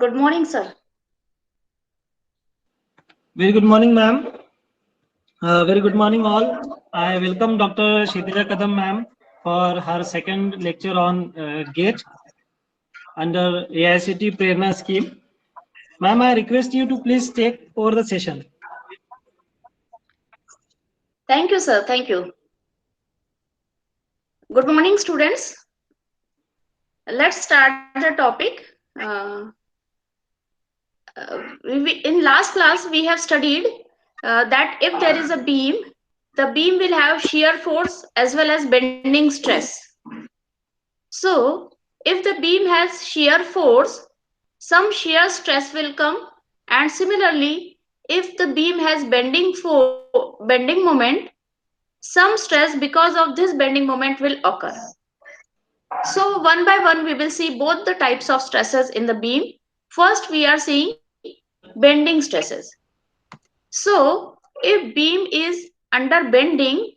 Good morning, sir. Very good morning, ma'am. Very good morning, all. I welcome Dr. Shitija Kadam, ma'am, for her second lecture on GATE under AICT Prerna scheme. Ma'am, I request you to please take over the session. Thank you, sir. Thank you. Good morning, students. Let's start the topic. In last class, we have studied that if there is a beam, the beam will have shear force as well as bending stress. So, if the beam has shear force, some shear stress will come, and similarly, if the beam has bending moment, some stress because of this bending moment will occur. So one by one, we will see both the types of stresses in the beam. First, we are seeing bending stresses. So if beam is under bending,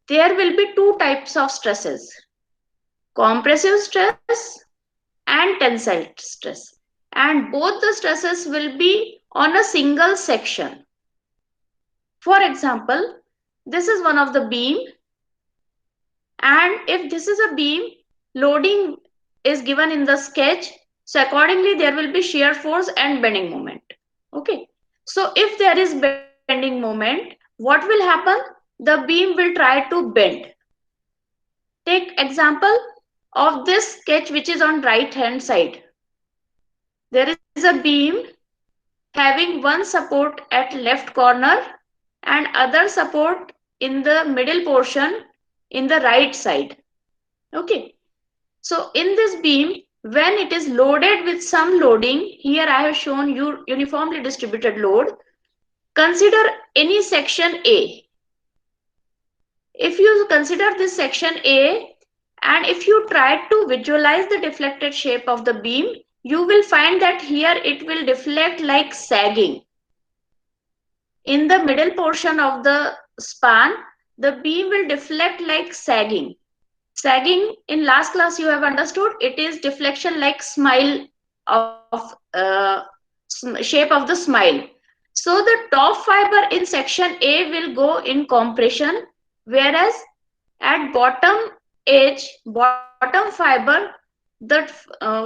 there will be two types of stresses: compressive stress and tensile stress. And both the stresses will be on a single section. For example, this is one of the beam, and if this is a beam, loading is given in the sketch, so accordingly there will be shear force and bending moment. Okay, so if there is bending moment, what will happen? The beam will try to bend. Take example of this sketch which is on right hand side. There is a beam having one support at left corner and other support in the middle portion in the right side. Okay, so in this beam, when it is loaded with some loading, here I have shown you uniformly distributed load. Consider any section A. If you consider this section A, and if you try to visualize the deflected shape of the beam, you will find that here it will deflect like sagging. In the middle portion of the span, the beam will deflect like sagging. Sagging, in last class you have understood, it is deflection like smile of shape of the smile. So the top fiber in section A will go in compression, whereas at bottom edge, bottom fiber, the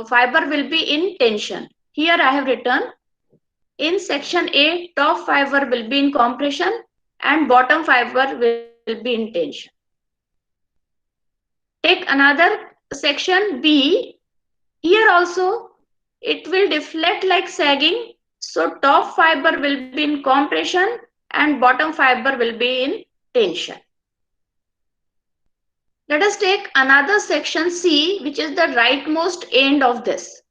fiber will be in tension. Here I have written, in section A, top fiber will be in compression and bottom fiber will be in tension. Take another section B. Here also it will deflect like sagging. So top fiber will be in compression and bottom fiber will be in tension. Let us take another section C, which is the rightmost end of this.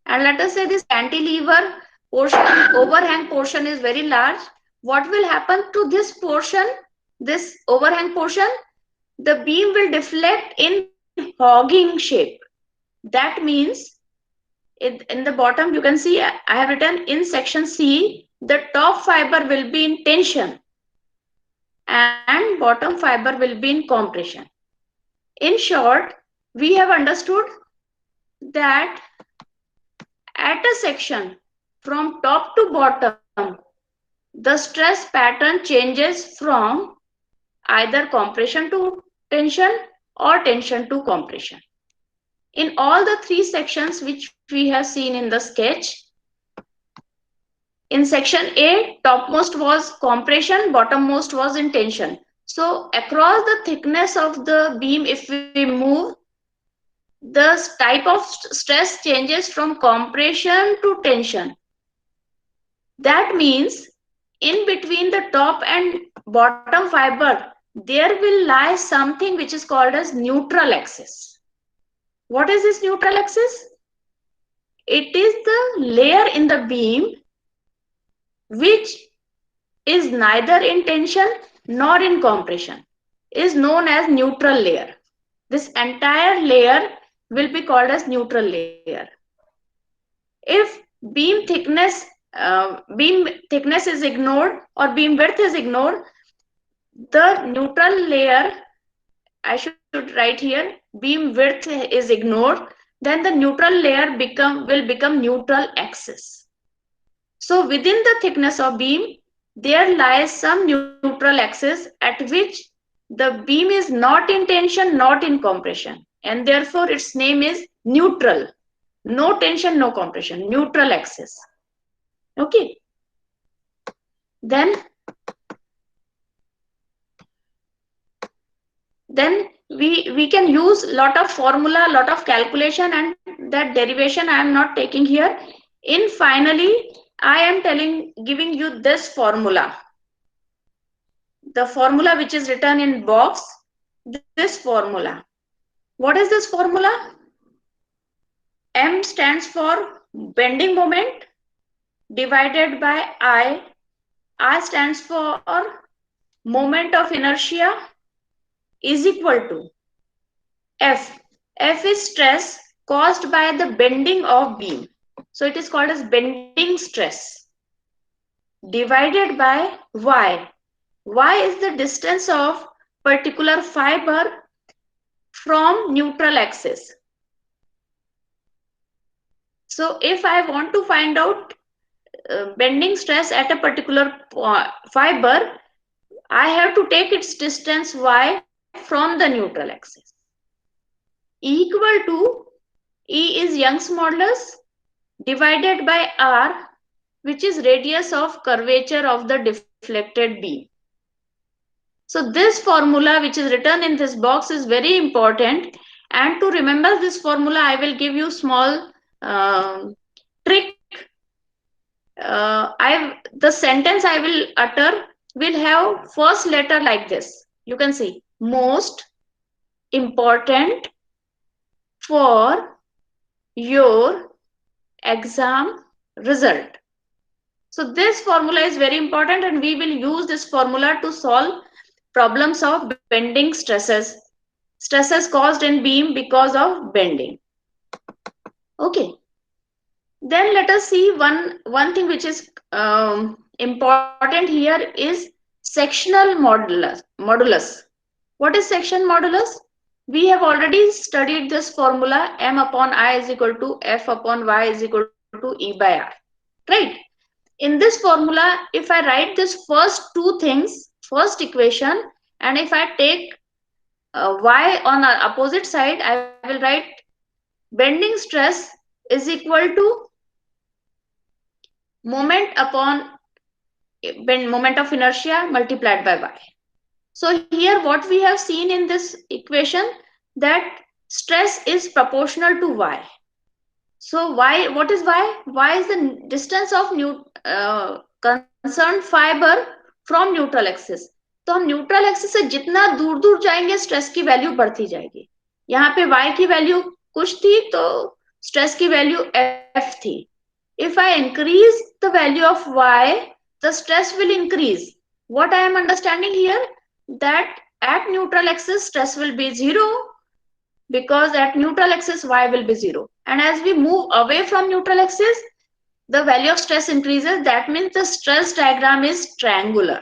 And let us say this cantilever portion, overhang portion is very large. What will happen to this portion, this overhang portion? The beam will deflect in hogging shape. That means in the bottom you can see I have written in section C, the top fiber will be in tension and bottom fiber will be in compression. In short, we have understood that at a section from top to bottom, the stress pattern changes from either compression to tension or tension to compression. In all the three sections which we have seen in the sketch, in section A, topmost was compression, bottommost was in tension. So across the thickness of the beam, if we move, the type of stress changes from compression to tension. That means in between the top and bottom fiber, there will lie something which is called as neutral axis. What is this neutral axis? It is the layer in the beam which is neither in tension nor in compression, is known as neutral layer. This entire layer will be called as neutral layer. If beam thickness is ignored or beam width is ignored, the neutral layer, I should write here, beam width is ignored, then the neutral layer will become neutral axis. So within the thickness of beam, there lies some neutral axis at which the beam is not in tension, not in compression, and therefore its name is neutral. No tension, no compression, neutral axis. Okay. Then we can use lot of formula, lot of calculation, and that derivation I am not taking here. In finally, I am giving you this formula. The formula which is written in box, this formula. What is this formula? M stands for bending moment divided by I. I stands for moment of inertia is equal to F. F is stress caused by the bending of beam. So it is called as bending stress divided by Y. Y is the distance of particular fiber from neutral axis. So if I want to find out bending stress at a particular fiber, I have to take its distance y from the neutral axis equal to E is Young's modulus divided by R, which is radius of curvature of the deflected beam. So this formula which is written in this box is very important, and to remember this formula I will give you small trick. The sentence I will utter will have first letter like this. You can see most important for your exam result. So this formula is very important, and we will use this formula to solve problems of bending stresses caused in beam because of bending. Okay. Then let us see one thing which is important here is sectional modulus. What is section modulus? We have already studied this formula, M upon I is equal to F upon Y is equal to E by R. Right? In this formula, if I write this first two things, first equation, and if I take Y on the opposite side, I will write bending stress is equal to moment upon moment of inertia multiplied by y. So here what we have seen in this equation, that stress is proportional to y. So y, what is y? Y is the distance of concerned fiber from neutral axis. तो हम neutral axis से जितना दूर दूर जाएंगे stress की value बढ़ती जाएगी. यहाँ पे y की वैल्यू कुछ थी तो स्ट्रेस की वैल्यू f थी. If I increase the value of y, the stress will increase. What I am understanding here, that at neutral axis stress will be 0, because at neutral axis y will be 0. And as we move away from neutral axis, the value of stress increases. That means the stress diagram is triangular.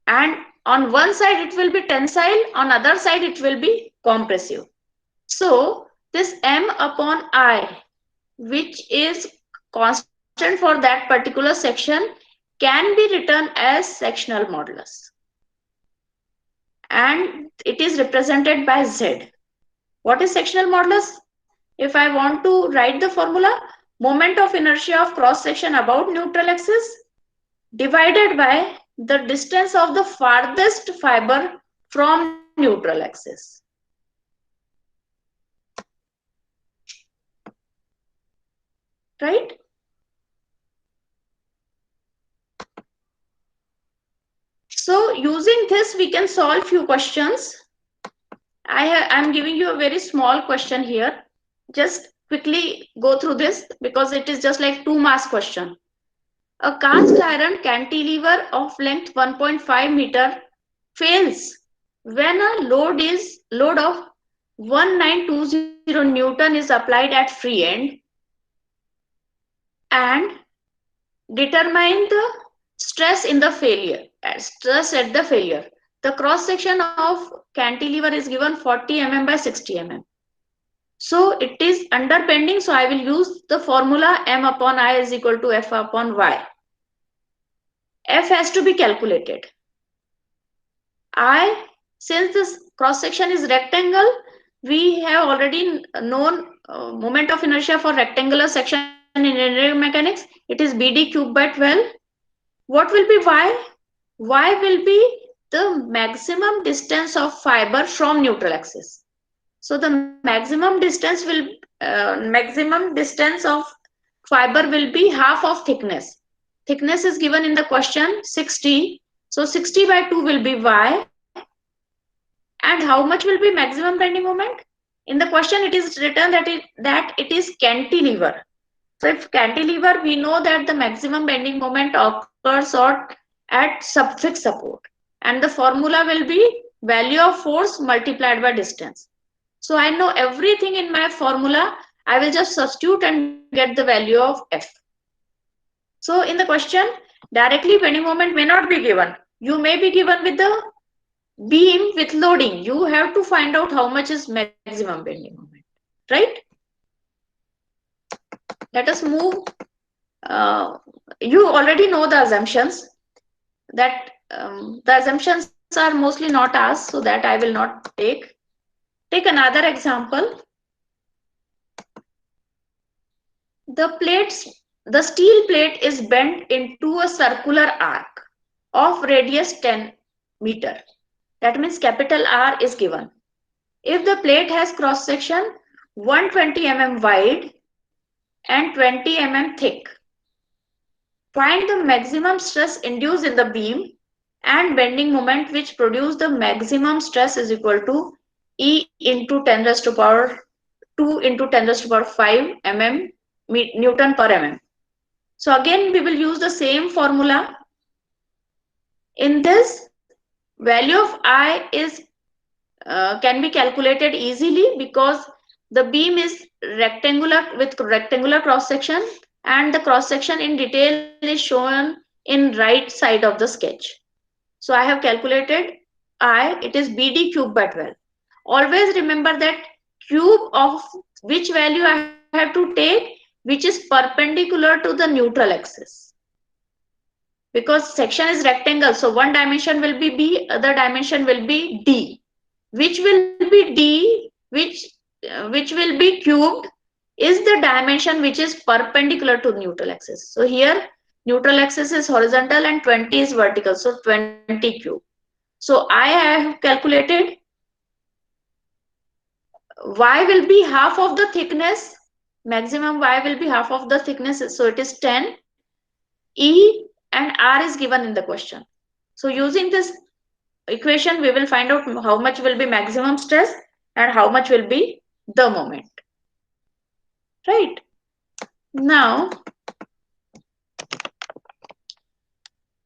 And on one side it will be tensile, on other side it will be compressive. So this M upon I, which is constant for that particular section, can be written as sectional modulus. And it is represented by Z. What is sectional modulus? If I want to write the formula, moment of inertia of cross section about neutral axis divided by the distance of the farthest fiber from neutral axis. Right? So using this we can solve few questions. I'm giving you a very small question here. Just quickly go through this because it is just like 2 marks question. A cast iron cantilever of length 1.5 meter fails when a load of 1920 Newton is applied at free end, and determine the stress in the failure, stress at the failure. The cross section of cantilever is given 40 mm by 60 mm. So it is under bending, so I will use the formula M upon I is equal to F upon Y. F has to be calculated. I, since this cross section is rectangle, we have already known moment of inertia for rectangular section in engineering mechanics. It is BD cube by 12. What will be Y? Y will be the maximum distance of fiber from neutral axis. So the maximum distance of fiber will be half of thickness. Thickness is given in the question 60. So 60 by 2 will be Y. And how much will be maximum bending moment? In the question it is written that it is cantilever. So if cantilever, we know that the maximum bending moment occurs at subfixed support. And the formula will be value of force multiplied by distance. So I know everything in my formula. I will just substitute and get the value of F. So in the question, directly bending moment may not be given. You may be given with the beam with loading. You have to find out how much is maximum bending moment, right? Let us move. You already know the assumptions. That the assumptions are mostly not asked, so that I will not take. Take another example. The steel plate is bent into a circular arc of radius 10 meter. That means capital R is given. If the plate has cross section 120 mm wide and 20 mm thick, find the maximum stress induced in the beam and bending moment which produce the maximum stress is equal to E into 10 raised to power 2 into 10 raised to power 5 mm Newton per mm. So again we will use the same formula. In this, value of I is can be calculated easily because the beam is rectangular with rectangular cross section and the cross section in detail is shown in right side of the sketch. So I have calculated I, it is BD cube by 12. Always remember that cube of which value I have to take, which is perpendicular to the neutral axis. Because section is rectangle, so one dimension will be B, other dimension will be D. Which will be D, which will be cubed is the dimension which is perpendicular to neutral axis. So here neutral axis is horizontal and 20 is vertical, so 20 cube. So I have calculated Y will be half of the thickness, maximum Y will be half of the thickness, so it is 10. E and R is given in the question. So using this equation, we will find out how much will be maximum stress and how much will be the moment. Right? Now,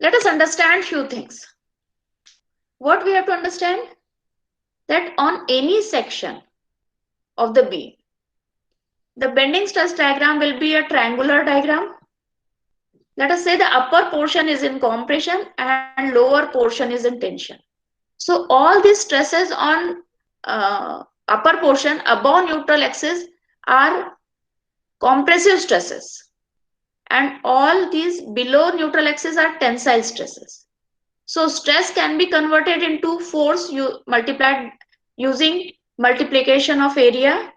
let us understand few things. What we have to understand? That on any section of the beam, the bending stress diagram will be a triangular diagram. Let us say the upper portion is in compression and lower portion is in tension. So all these stresses on upper portion above neutral axis are compressive stresses, and all these below neutral axis are tensile stresses. So stress can be converted into force multiplied using multiplication of area.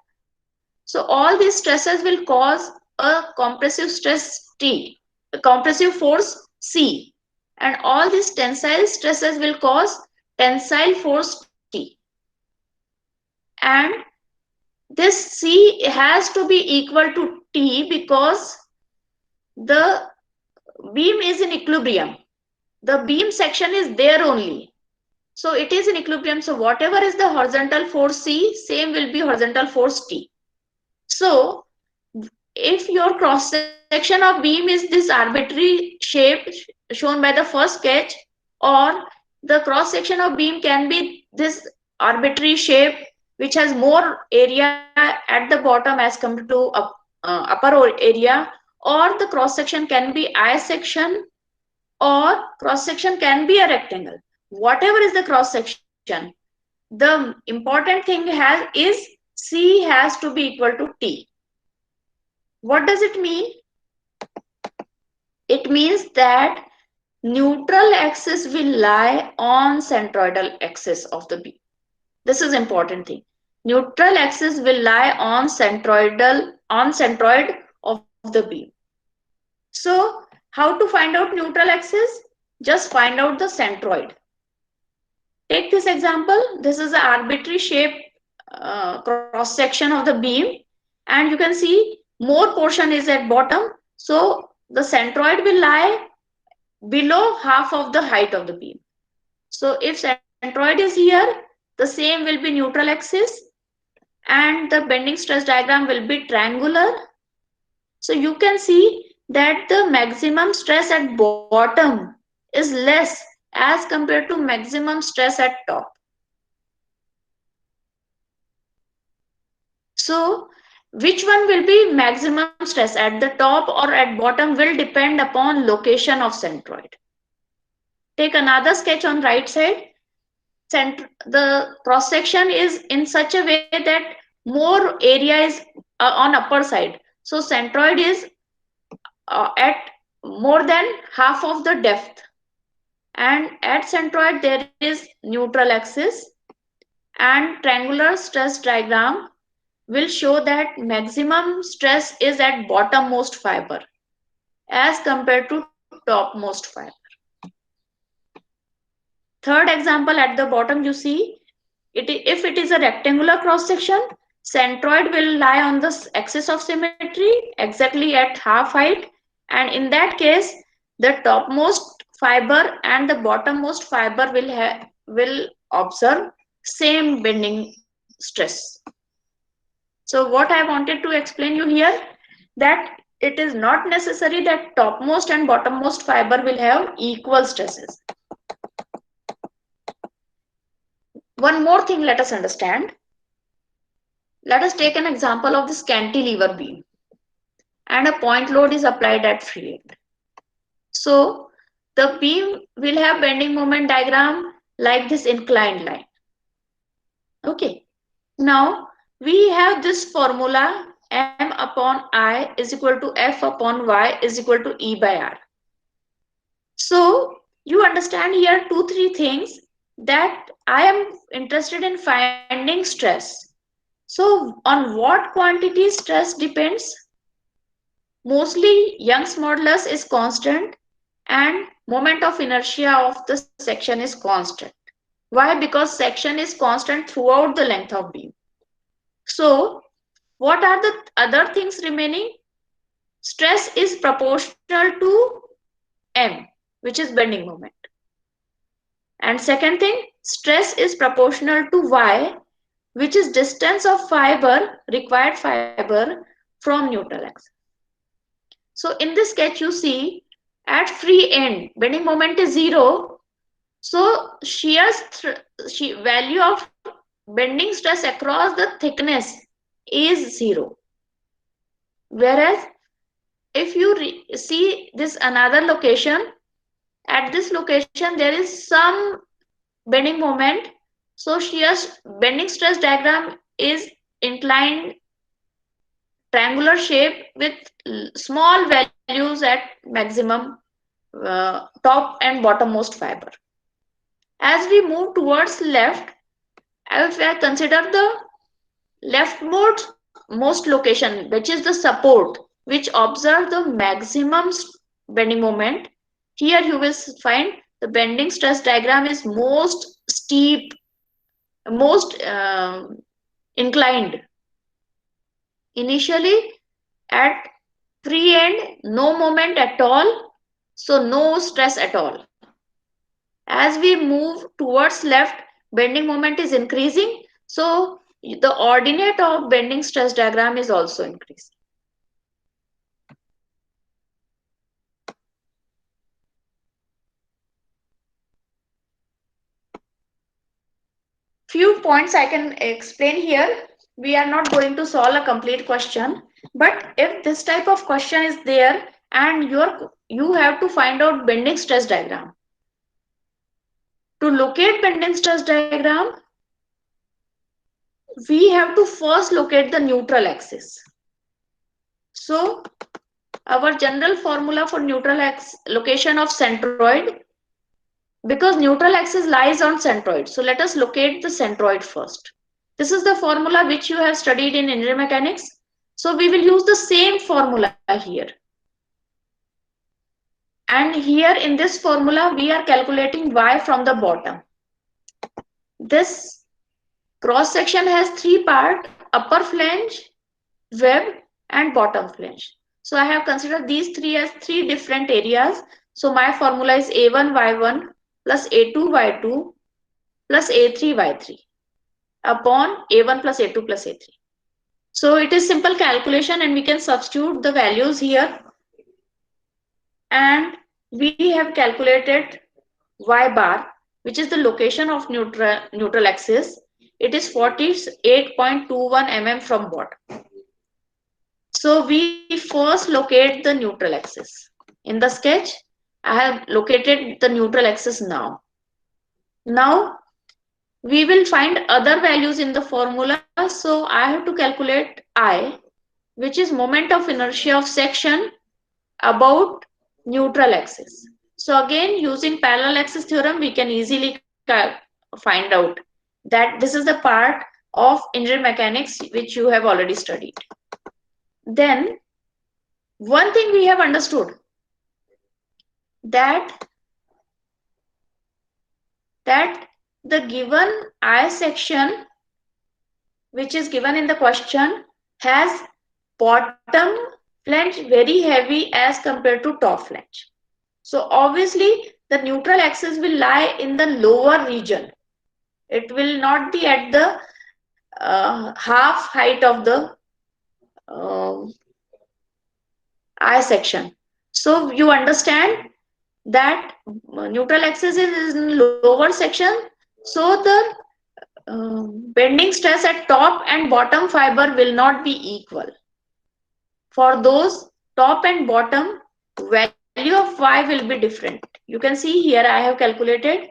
So all these stresses will cause a compressive stress T, a compressive force C, and all these tensile stresses will cause tensile force T. And this C has to be equal to T because the beam is in equilibrium. The beam section is there only. So it is in equilibrium. So whatever is the horizontal force C, same will be horizontal force T. So if your cross section of beam is this arbitrary shape shown by the first sketch, or the cross section of beam can be this arbitrary shape which has more area at the bottom as compared to upper area, or the cross section can be I section, or cross section can be a rectangle. Whatever is the cross section, the important thing is C has to be equal to T. What does it mean? It means that neutral axis will lie on centroidal axis of the beam. This is important thing. Neutral axis will lie on centroid of the beam. So how to find out neutral axis? Just find out the centroid. Take this example. This is an arbitrary shape cross section of the beam, and you can see more portion is at bottom. So the centroid will lie below half of the height of the beam. So if centroid is here, the same will be neutral axis, and the bending stress diagram will be triangular. So you can see that the maximum stress at bottom is less as compared to maximum stress at top. So which one will be maximum stress, at the top or at bottom, will depend upon location of centroid. Take another sketch on right side. The cross section is in such a way that more area is on upper side. So centroid is at more than half of the depth, and at centroid there is neutral axis, and triangular stress diagram will show that maximum stress is at bottommost fiber as compared to topmost fiber. Third example, at the bottom you see, if it is a rectangular cross section, centroid will lie on the axis of symmetry exactly at half height, and in that case the topmost fiber and the bottommost fiber will observe same bending stress. So what I wanted to explain you here, that it is not necessary that topmost and bottommost fiber will have equal stresses. One more thing let us understand. Let us take an example of this cantilever beam, and a point load is applied at free end. So the beam will have bending moment diagram like this inclined line. Okay. Now we have this formula, m upon I is equal to f upon y is equal to E by R. So you understand here 2-3 things, that I am interested in finding stress. So on what quantity stress depends? Mostly Young's modulus is constant, and moment of inertia of the section is constant. Why? Because section is constant throughout the length of beam. So what are the other things remaining? Stress is proportional to m, which is bending moment. And second thing, stress is proportional to y, which is distance of fiber, required fiber from neutral axis. So in this sketch you see, at free end bending moment is 0. So value of bending stress across the thickness is 0. Whereas if you see this another location, at this location there is some bending moment. So shear bending stress diagram is inclined triangular shape with small values at maximum top and bottommost fiber. As we move towards left, if I consider the leftmost location, which is the support, which observe the maximum bending moment, here you will find the bending stress diagram is most steep, most inclined. Initially at free end, no moment at all, so no stress at all. As we move towards left, bending moment is increasing, so the ordinate of bending stress diagram is also increasing. Few points I can explain here. We are not going to solve a complete question, but if this type of question is there and you have to find out bending stress diagram. To locate bending stress diagram, we have to first locate the neutral axis. So our general formula for neutral axis location of centroid, because neutral axis lies on centroid. So let us locate the centroid first. This is the formula which you have studied in engineering mechanics. So we will use the same formula here. And here in this formula, we are calculating y from the bottom. This cross section has three parts: upper flange, web, and bottom flange. So I have considered these three as three different areas. So my formula is A1 Y1 plus A2 Y2 plus A3 Y3 upon A1 plus A2 plus A3. So it is simple calculation and we can substitute the values here. And we have calculated y bar, which is the location of neutral axis. It is 48.21 mm from bottom. So we first locate the neutral axis. In the sketch, I have located the neutral axis now. Now we will find other values in the formula. So I have to calculate I, which is moment of inertia of section about neutral axis. So again, using parallel axis theorem, we can easily find out that this is the part of engineering mechanics which you have already studied. Then one thing we have understood, that the given I section which is given in the question has bottom flange very heavy as compared to top flange. So obviously the neutral axis will lie in the lower region. It will not be at the half height of the I section. So you understand that neutral axis is in lower section. So the bending stress at top and bottom fiber will not be equal. For those top and bottom, value of y will be different. You can see here I have calculated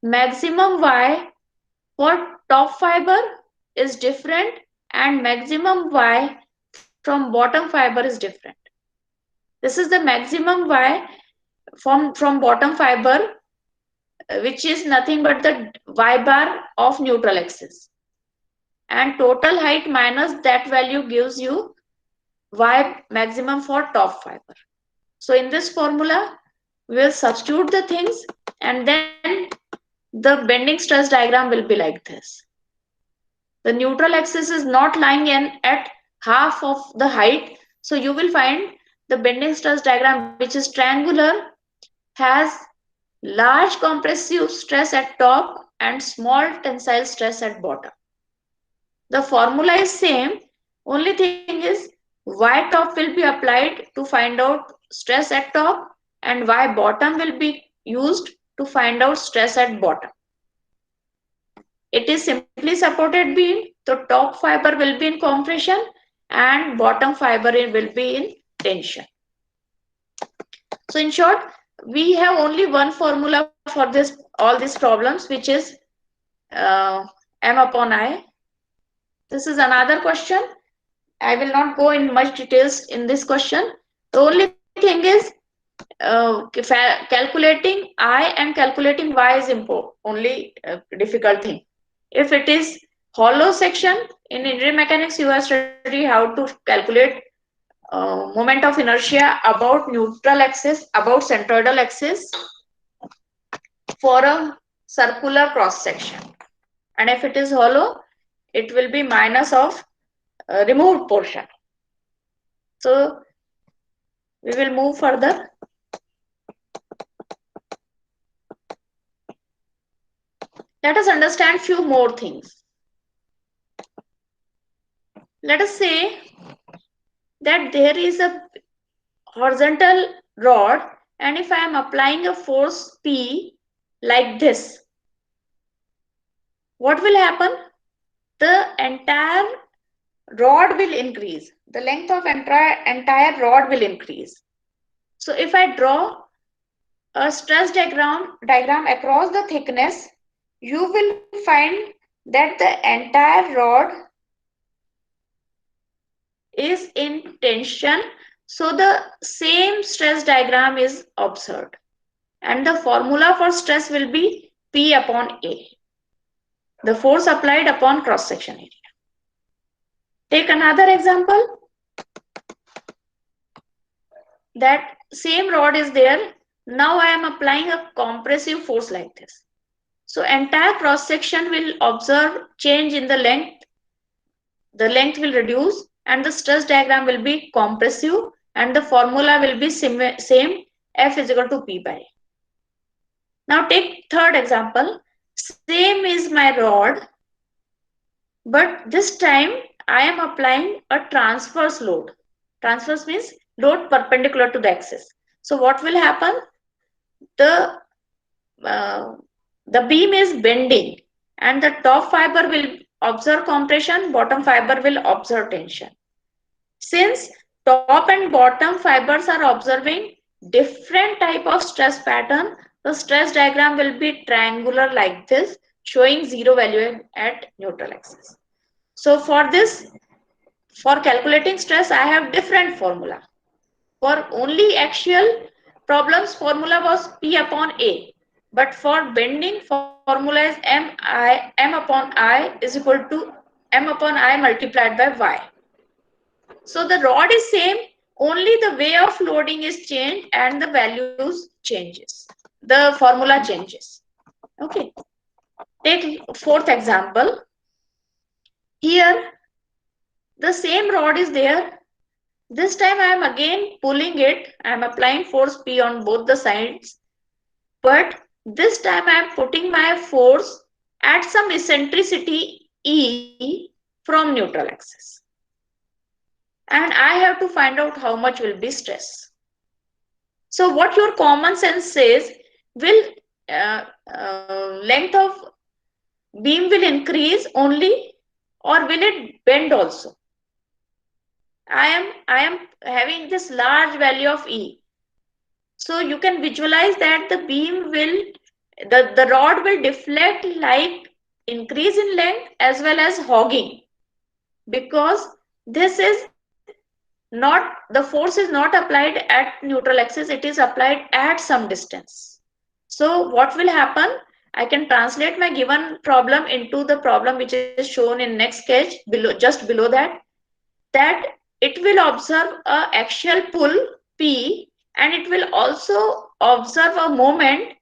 maximum y for top fiber is different and maximum y from bottom fiber is different. This is the maximum y from bottom fiber, which is nothing but the y bar of neutral axis. And total height minus that value gives you y maximum for top fiber. So in this formula, we will substitute the things and then the bending stress diagram will be like this. The neutral axis is not lying at half of the height. So you will find the bending stress diagram, which is triangular, has large compressive stress at top and small tensile stress at bottom. The formula is same. Only thing is y top will be applied to find out stress at top and y bottom will be used to find out stress at bottom. It is simply supported beam, so top fiber will be in compression and bottom fiber will be in tension. So in short, we have only one formula for this all these problems, which is m upon I. This is another question. I will not go in much details in this question. The only thing is calculating I and calculating y is only difficult thing. If it is hollow section, in engineering mechanics you have studied how to calculate moment of inertia about neutral axis, about centroidal axis for a circular cross section. And if it is hollow, it will be minus of removed portion. So we will move further. Let us understand few more things. Let us say that there is a horizontal rod and if I am applying a force P like this, what will happen? The entire rod will increase. The length of entire rod will increase. So if I draw a stress diagram across the thickness, you will find that the entire rod is in tension, so the same stress diagram is observed, and the formula for stress will be P upon A, the force applied upon cross section area. Take another example. That same rod is there. Now I am applying a compressive force like this. So entire cross section will observe change in the length. The length will reduce and the stress diagram will be compressive, and the formula will be same, F is equal to P by A. Now take third example. Same is my rod, but this time I am applying a transverse load. Transverse means load perpendicular to the axis. So what will happen? The uh, the beam is bending, and the top fiber will observe compression, bottom fiber will observe tension. Since top and bottom fibers are observing different type of stress pattern, the stress diagram will be triangular like this, showing zero value at neutral axis. So for this, for calculating stress, I have different formula. For only axial problems, formula was P upon A. But for bending, formula is M upon I is equal to M upon I multiplied by Y. So the rod is same, only the way of loading is changed and the values changes. The formula changes. Okay. Take fourth example. Here, the same rod is there. This time I am again pulling it. I am applying force P on both the sides. But this time I am putting my force at some eccentricity E from neutral axis. And I have to find out how much will be stress. So what your common sense says, will length of beam will increase only, or will it bend also? I am having this large value of E. So you can visualize that the beam will, the rod will deflect like increase in length as well as hogging, because this is not, the force is not applied at neutral axis, it is applied at some distance. So what will happen? I can translate my given problem into the problem which is shown in next sketch below, just below that it will observe a axial pull P, and it will also observe a moment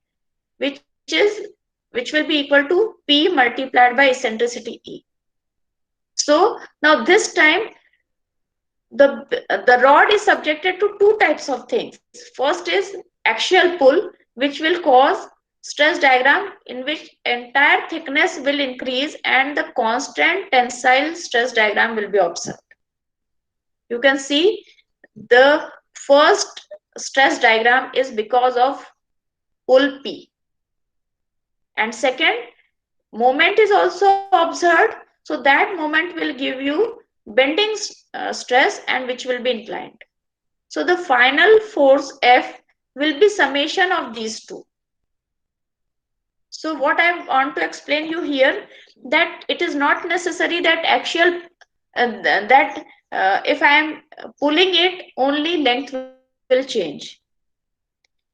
which will be equal to P multiplied by eccentricity E. So now this time the rod is subjected to two types of things. First is axial pull, which will cause stress diagram in which entire thickness will increase and the constant tensile stress diagram will be observed. You can see the first stress diagram is because of pull P. And second, moment is also observed. So that moment will give you bending stress and which will be inclined. So the final force F will be summation of these two. So what I want to explain you here, that it is not necessary that axial, if I am pulling it, only length will change.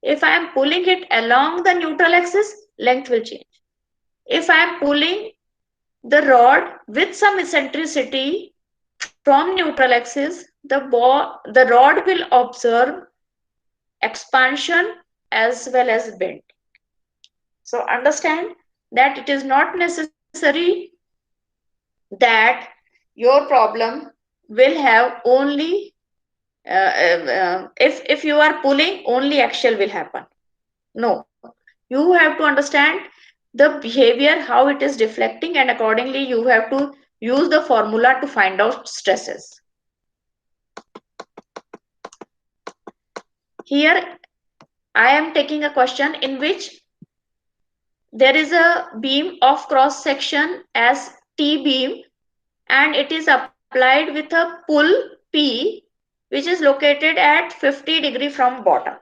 If I am pulling it along the neutral axis, length will change. If I am pulling the rod with some eccentricity from neutral axis, the rod will observe expansion as well as bend. So understand that it is not necessary that your problem will have only if you are pulling, only axial will happen. No, you have to understand the behavior, how it is deflecting, and accordingly you have to use the formula to find out stresses. Here I am taking a question in which there is a beam of cross section as T beam, and it is applied with a pull P, which is located at 50 degree from bottom.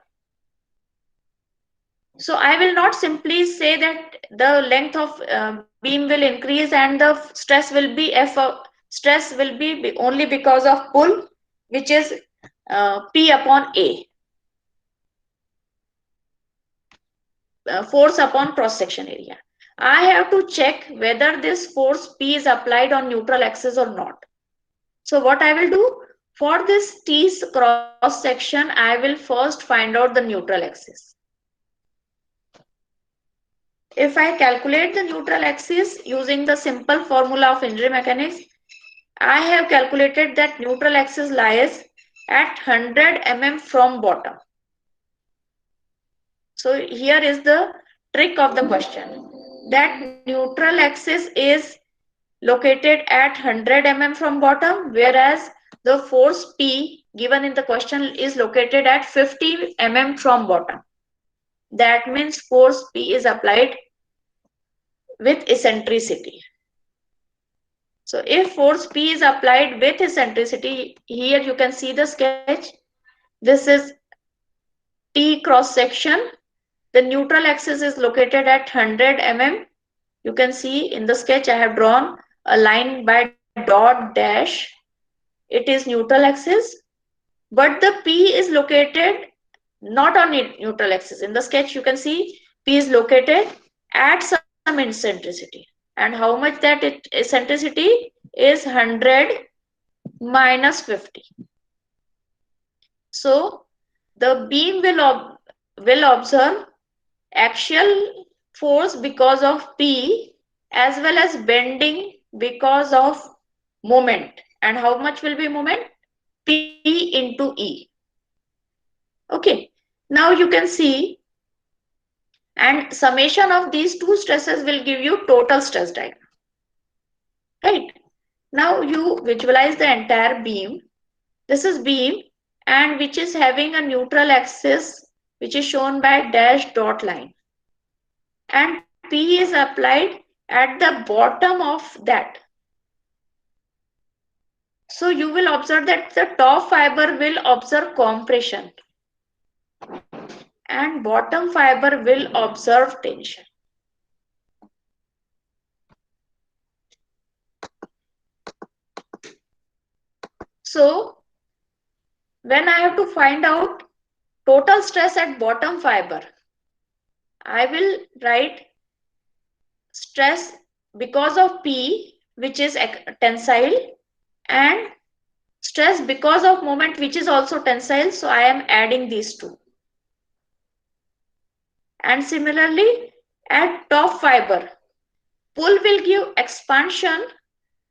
So I will not simply say that the length of beam will increase and the stress will be stress will be only because of pull, which is P upon A, force upon cross section area. I have to check whether this force P is applied on neutral axis or not. So what I will do, for this T cross section, I will first find out the neutral axis. If I calculate the neutral axis using the simple formula of injury mechanics, I have calculated that neutral axis lies at 100 mm from bottom. So here is the trick of the question, that neutral axis is located at 100 mm from bottom, whereas the force P given in the question is located at 50 mm from bottom. That means force P is applied with eccentricity. So if force P is applied with eccentricity, here you can see the sketch. This is T cross section. The neutral axis is located at 100 mm. You can see in the sketch I have drawn a line by dot dash. It is neutral axis, but the P is located not on neutral axis. In the sketch you can see P is located at some eccentricity. And how much that eccentricity is 100 minus 50. So the beam will observe axial force because of P as well as bending because of moment. And how much will be moment? P into E. Okay. Now you can see, and summation of these two stresses will give you total stress diagram. Right. Now you visualize the entire beam. This is beam, and which is having a neutral axis which is shown by dash dot line, and P is applied at the bottom of that. So you will observe that the top fiber will observe compression and bottom fiber will observe tension. So when I have to find out total stress at bottom fiber, I will write stress because of P, which is tensile, and stress because of moment, which is also tensile. So I am adding these two. And similarly, at top fiber, pull will give expansion,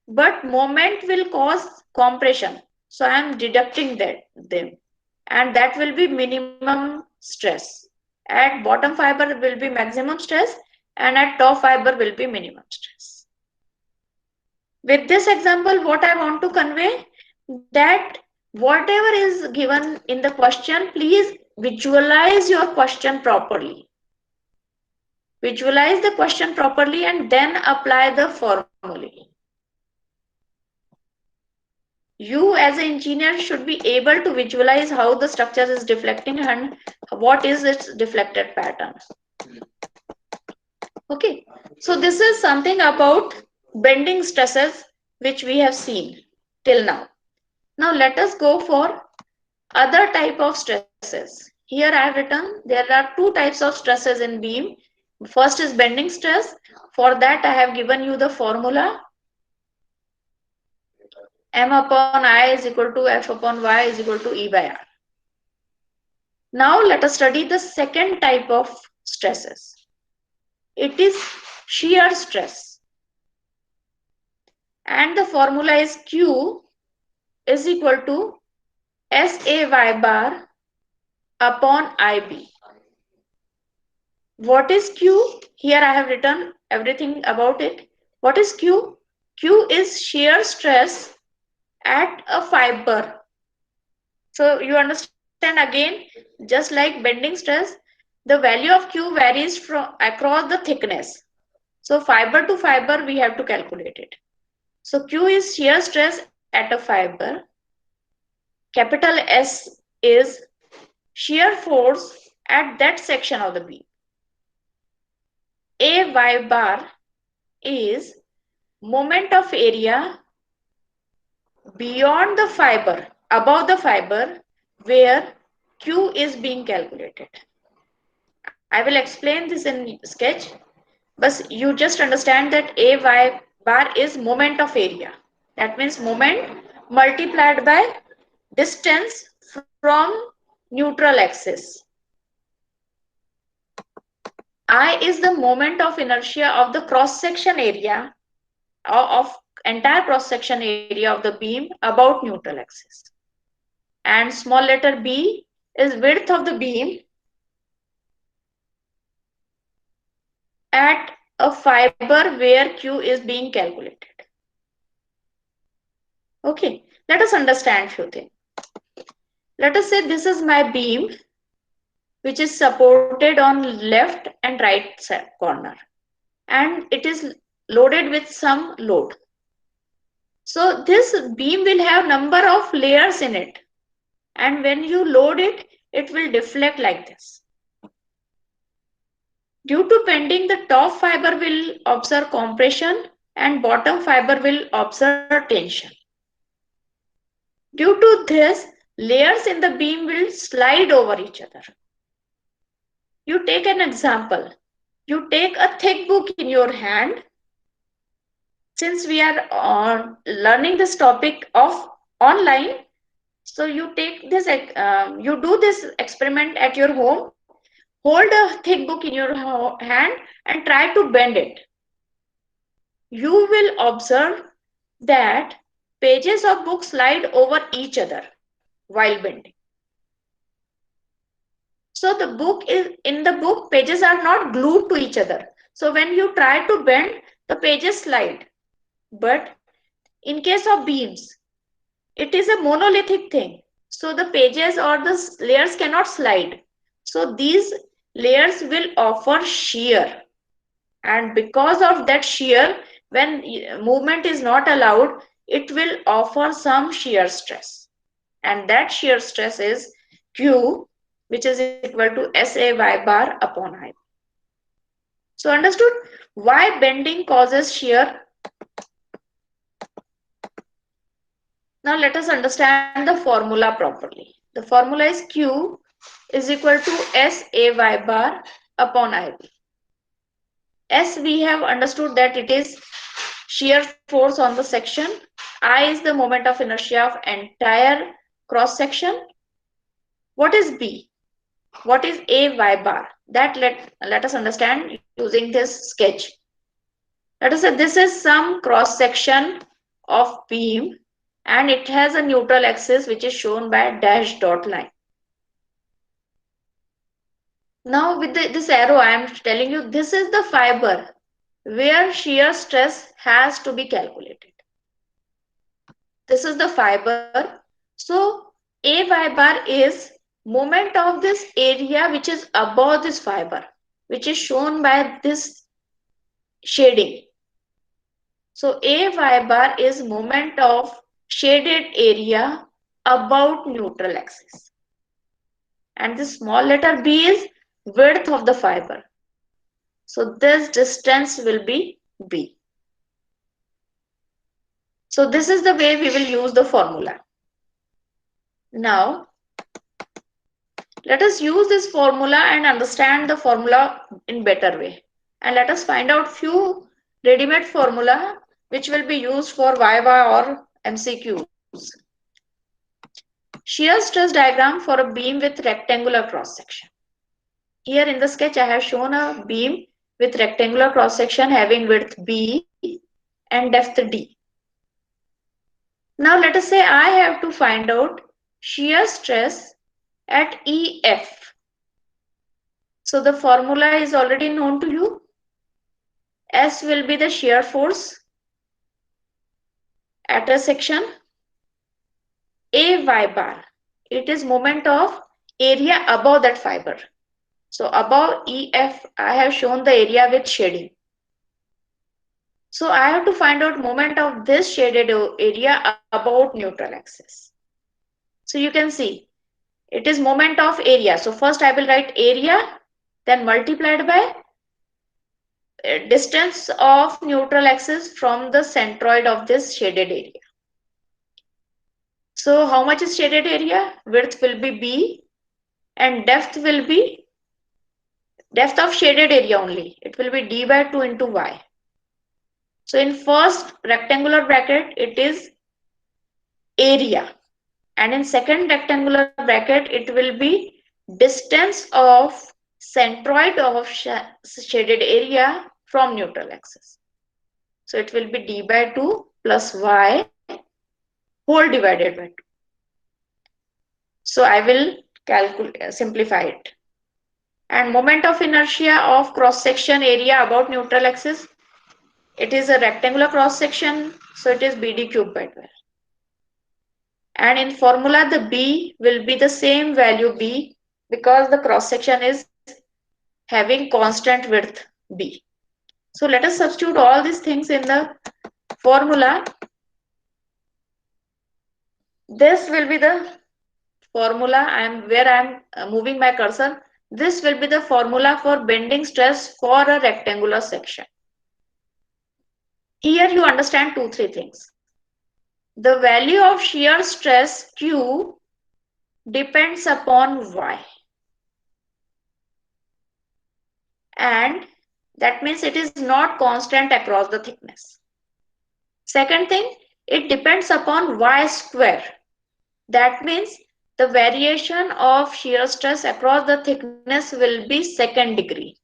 but moment will cause compression. So I am deducting them, and that will be minimum stress. At bottom fiber will be maximum stress, and at top fiber will be minimum stress. With this example, what I want to convey, that whatever is given in the question, please visualize your question properly. Visualize the question properly and then apply the formulae. You as an engineer should be able to visualize how the structure is deflecting and what is its deflected pattern. Okay, so this is something about bending stresses which we have seen till now. Now let us go for other type of stresses. Here I have written there are two types of stresses in beam. First is bending stress. For that I have given you the formula. M upon I is equal to F upon Y is equal to E by R. Now let us study the second type of stresses. It is shear stress. And the formula is Q is equal to SAY bar upon IB. What is Q? Here I have written everything about it. What is Q? Q is shear stress at a fiber. So you understand again, just like bending stress, the value of Q varies from across the thickness. So fiber to fiber we have to calculate it. So Q is shear stress at a fiber. Capital S is shear force at that section of the beam. AY bar is moment of area beyond the fiber, above the fiber, where Q is being calculated. I will explain this in sketch, but you just understand that AY bar is moment of area. That means moment multiplied by distance from neutral axis. I is the moment of inertia of the cross section area of entire cross section area of the beam about neutral axis. And small letter b is width of the beam at a fiber where Q is being calculated. Okay, let us understand few things. Let us say this is my beam which is supported on left and right corner, and it is loaded with some load. So this beam will have number of layers in it, and when you load it, it will deflect like this. Due to bending, the top fiber will observe compression and bottom fiber will observe tension. Due to this, layers in the beam will slide over each other. You take an example. You take a thick book in your hand. Since we are learning this topic of online, so you take this, you do this experiment at your home. Hold a thick book in your hand and try to bend it. You will observe that pages of book slide over each other while bending. So the book is in the book, pages are not glued to each other. So when you try to bend, the pages slide. But in case of beams, it is a monolithic thing. So the pages or the layers cannot slide. So these layers will offer shear. And because of that shear, when movement is not allowed, it will offer some shear stress. And that shear stress is Q, which is equal to SAY bar upon I. So understood why bending causes shear? Now let us understand the formula properly. The formula is Q is equal to SAY bar upon IB. S we have understood that it is shear force on the section. I is the moment of inertia of entire cross section. What is B? What is AY bar? That let us understand using this sketch. Let us say this is some cross section of beam and it has a neutral axis which is shown by a dashed dot line. Now with this arrow I am telling you this is the fiber where shear stress has to be calculated. This is the fiber. So AY bar is moment of this area which is above this fiber, which is shown by this shading. So AY bar is moment of shaded area about neutral axis. And this small letter b is width of the fiber. So this distance will be b. So this is the way we will use the formula. Now, let us use this formula and understand the formula in better way. And let us find out few ready-made formula which will be used for Viva or MCQs. Shear stress diagram for a beam with rectangular cross section. Here in the sketch, I have shown a beam with rectangular cross section having width B and depth D. Now let us say I have to find out shear stress at EF. So the formula is already known to you. S will be the shear force at a section. AY bar, it is moment of area above that fiber. So above EF, I have shown the area with shading. So I have to find out moment of this shaded area about neutral axis. So you can see it is moment of area. So first I will write area, then multiplied by distance of neutral axis from the centroid of this shaded area. So how much is shaded area? Width will be B and depth will be depth of shaded area only. It will be D by 2 into Y. So in first rectangular bracket, it is area. And in second rectangular bracket, it will be distance of centroid of shaded area from neutral axis. So it will be D by 2 plus Y whole divided by 2. So I will simplify it. And moment of inertia of cross section area about neutral axis, it is a rectangular cross section, so it is BD cube by 12. And in formula, the B will be the same value B because the cross section is having constant width B. So let us substitute all these things in the formula. This will be the formula. Where I am moving my cursor. This will be the formula for bending stress for a rectangular section. Here you understand 2-3 things. The value of shear stress Q depends upon Y. And that means it is not constant across the thickness. Second thing, it depends upon Y square. That means the variation of shear stress across the thickness will be second degree,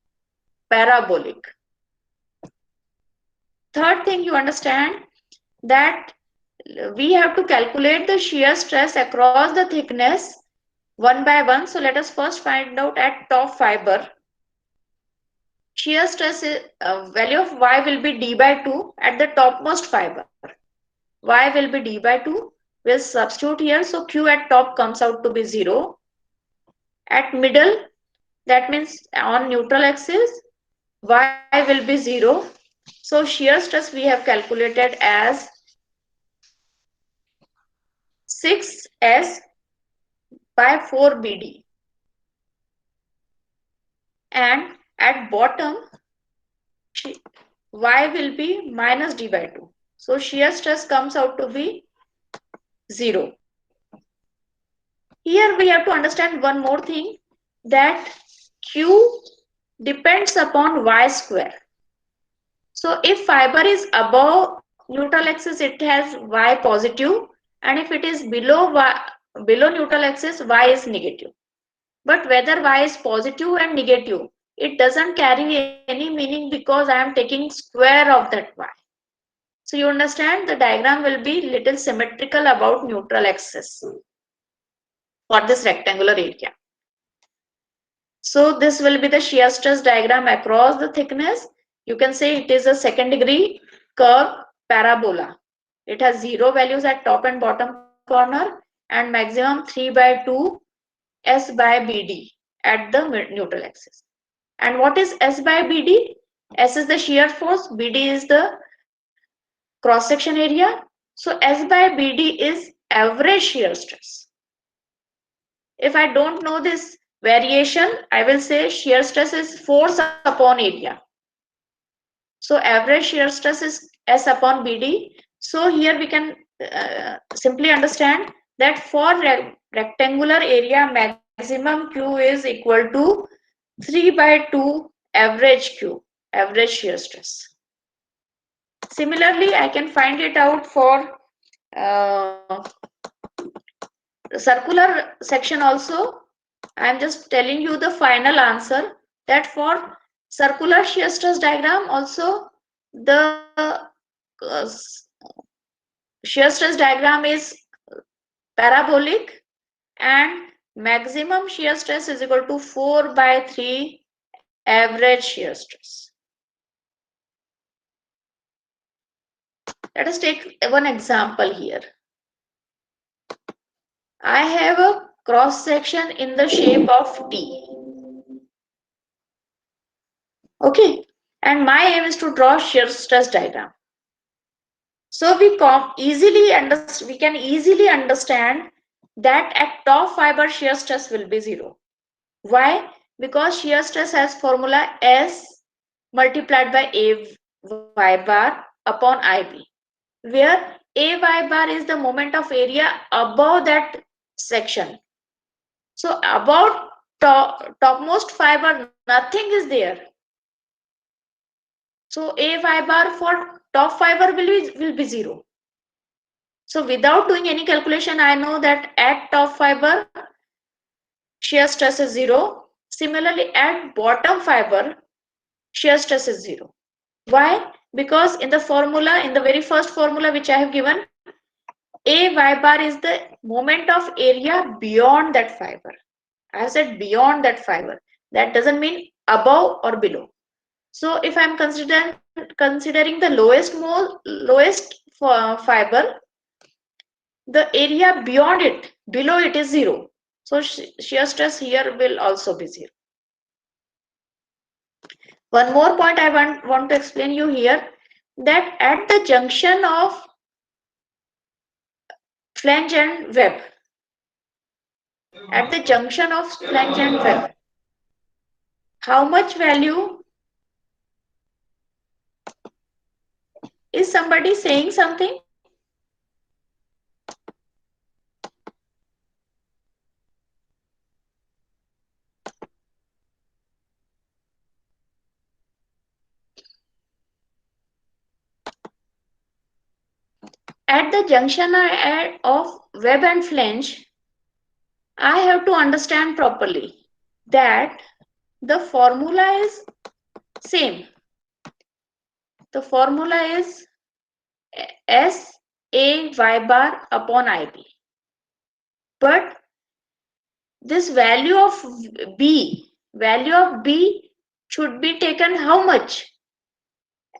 parabolic. Third thing you understand that we have to calculate the shear stress across the thickness one by one. So let us first find out at top fiber. Shear stress is, value of Y will be D by 2 at the topmost fiber. Y will be D by 2. We'll substitute here. So Q at top comes out to be 0. At middle, that means on neutral axis, Y will be 0. So shear stress we have calculated as 6S by 4 BD. And at bottom, Y will be minus D by 2. So shear stress comes out to be 0. Here we have to understand one more thing, that Q depends upon Y square. So if fiber is above neutral axis, it has Y positive, and if it is below neutral axis, Y is negative. But whether Y is positive and negative, it doesn't carry any meaning because I am taking square of that Y. So you understand the diagram will be little symmetrical about neutral axis for this rectangular area. So this will be the shear stress diagram across the thickness. You can say it is a second degree curve parabola. It has 0 values at top and bottom corner and maximum 3 by 2 S by BD at the neutral axis. And what is S by BD? S is the shear force, BD is the cross section area. So S by BD is average shear stress. If I don't know this variation, I will say shear stress is force upon area. So average shear stress is S upon BD. So here we can simply understand that for rectangular area, maximum Q is equal to 3 by 2 average Q, average shear stress. Similarly, I can find it out for circular section also. I am just telling you the final answer, that for circular shear stress diagram also the shear stress diagram is parabolic and maximum shear stress is equal to 4 by 3 average shear stress. Let us take one example here. I have a cross section in the shape of T. Okay, and my aim is to draw shear stress diagram. So we can easily understand that at top fiber shear stress will be 0. Why? Because shear stress has formula S multiplied by AY bar upon IB, where AY bar is the moment of area above that section. So about topmost fiber, nothing is there. So AY bar for top fiber will be 0. So without doing any calculation, I know that at top fiber, shear stress is 0. Similarly, at bottom fiber, shear stress is 0. Why? Because in the formula, in the very first formula which I have given, AY bar is the moment of area beyond that fiber. I have said beyond that fiber. That doesn't mean above or below. So if I'm considering the lowest fiber, the area beyond it, below it is 0. So shear stress here will also be 0. One more point I want to explain you here, that at the junction of flange and web, how much value is somebody saying something? At the junction of web and flange, I have to understand properly that the formula is same. The formula is SAY bar upon IB. But this value of B should be taken how much?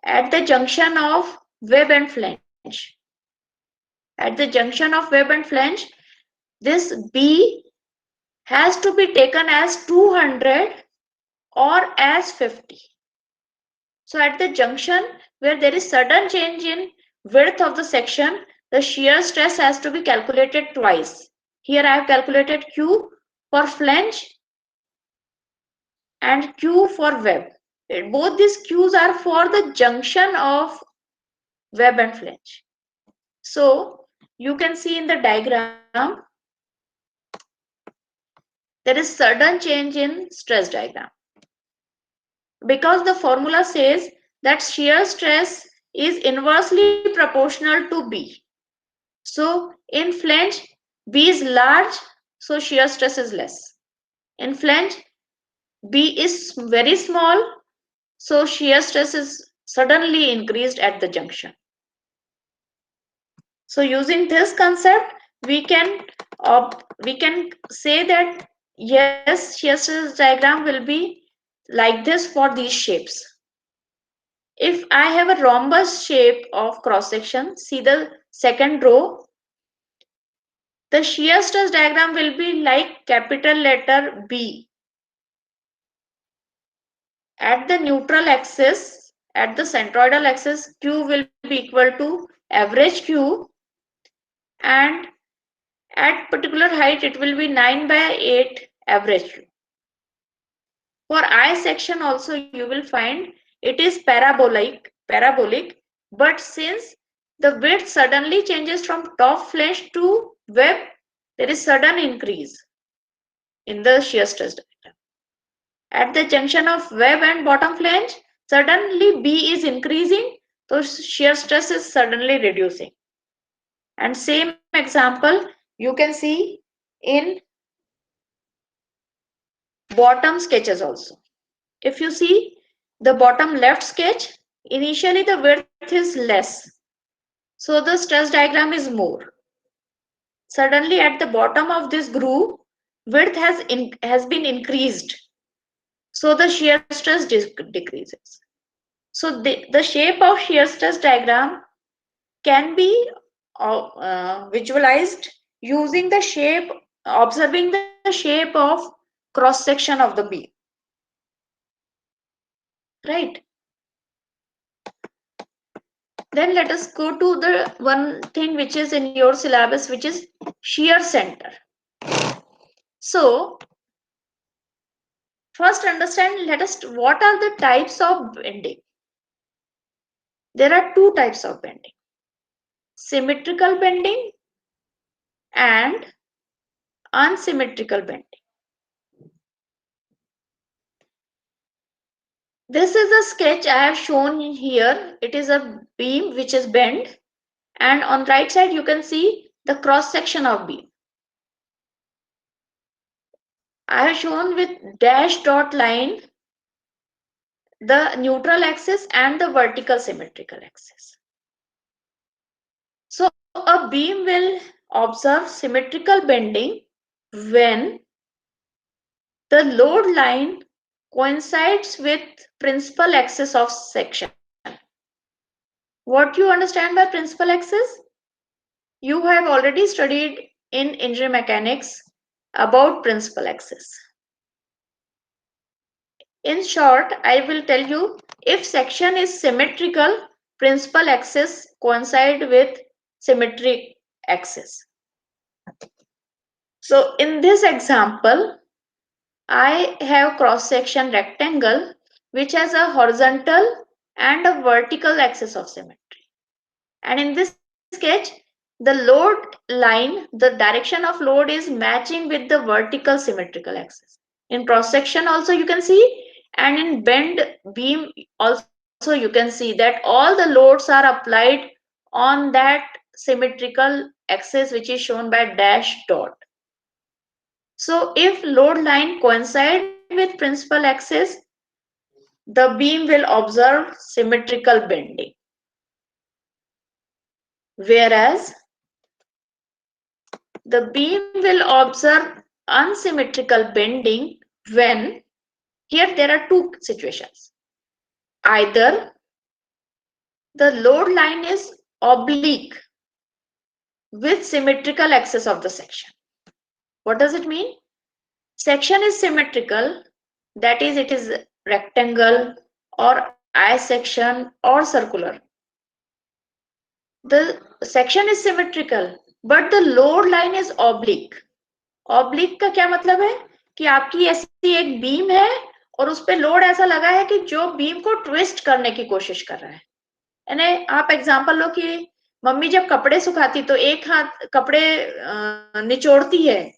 At the junction of web and flange. At the junction of web and flange, this B has to be taken as 200 or as 50. So at the junction where there is sudden change in width of the section, the shear stress has to be calculated twice. Here I have calculated Q for flange and Q for web. Both these Qs are for the junction of web and flange. So you can see in the diagram, there is sudden change in stress diagram. Because the formula says that shear stress is inversely proportional to B. So in flange, B is large, so shear stress is less. In flange, B is very small, so shear stress is suddenly increased at the junction. So using this concept, we can say that yes, shear stress diagram will be like this for these shapes. If I have a rhombus shape of cross section, see the second row, the shear stress diagram will be like capital letter B. At the neutral axis, at the centroidal axis, Q will be equal to average Q, and at particular height it will be 9/8 average Q. For I section also you will find it is parabolic, but since the width suddenly changes from top flange to web, there is sudden increase in the shear stress diagram. At the junction of web and bottom flange, suddenly B is increasing, so shear stress is suddenly reducing. And same example you can see in bottom sketches also. If you see the bottom left sketch, initially the width is less, so the stress diagram is more. Suddenly at the bottom of this groove, width has been increased, so the shear stress decreases. So the shape of shear stress diagram can be visualized using the shape, observing the shape of cross section of the beam. Right. Then let us go to the one thing which is in your syllabus, which is shear center. So First understand, what are the types of bending? There are two types of bending: symmetrical bending and unsymmetrical bending. This is a sketch I have shown here. It is a beam which is bent, and on right side you can see the cross section of beam. I have shown with dash dot line the neutral axis and the vertical symmetrical axis. So a beam will observe symmetrical bending when the load line coincides with principal axis of section. What you understand by principal axis? You have already studied in engineering mechanics about principal axis. In short, I will tell you, if section is symmetrical, principal axis coincide with symmetric axis. So in this example, I have cross section rectangle which has a horizontal and a vertical axis of symmetry. And in this sketch, the load line, the direction of load is matching with the vertical symmetrical axis. In cross section also you can see, and in bend beam also you can see that all the loads are applied on that symmetrical axis which is shown by dash dot. So if load line coincide with principal axis, the beam will observe symmetrical bending. Whereas the beam will observe unsymmetrical bending when, here there are two situations. Either the load line is oblique with symmetrical axis of the section. What does it mean? Section is symmetrical, that is, it is rectangle or I section or circular. The section is symmetrical, but the load line is oblique. Oblique का क्या मतलब है कि आपकी ऐसी एक beam है और उस पे लोड ऐसा लगा है कि जो बीम को ट्विस्ट करने की कोशिश कर रहा है. यानी आप एग्जांपल लो कि मम्मी जब कपड़े सुखाती तो एक हाथ कपड़े निचोड़ती है,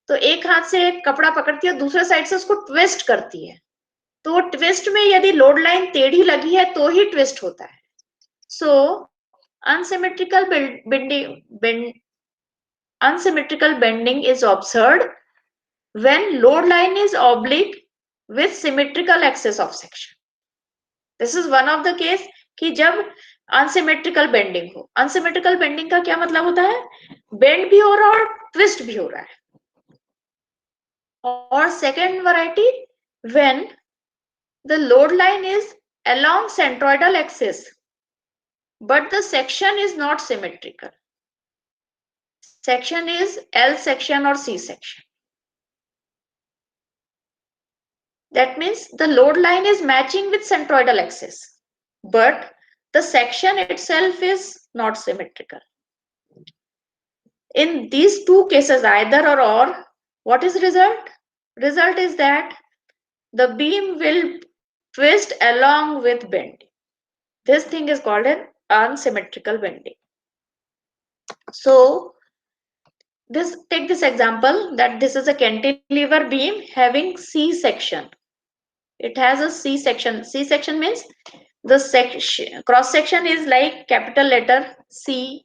तो एक हाथ से कपड़ा पकड़ती है, दूसरे साइड से उसको ट्विस्ट करती है. तो ट्विस्ट में यदि लोड लाइन टेढ़ी लगी है तो ही ट्विस्ट होता है. सो unsymmetrical bending is observed when load line is oblique with symmetrical axis of section. This is one of the case कि जब unsymmetrical bending हो. Unsymmetrical bending का क्या मतलब होता है? Bend भी हो रहा है और twist भी हो रहा है. और second variety, when the load line is along centroidal axis but the section is not symmetrical. Section is L section or C section. That means the load line is matching with centroidal axis, but the section itself is not symmetrical. In these two cases, either or, what is result? Result is that the beam will twist along with bending. This thing is called an unsymmetrical bending. So take this example that this is a cantilever beam having C section. It has a C section. C section means the section, cross section is like capital letter C.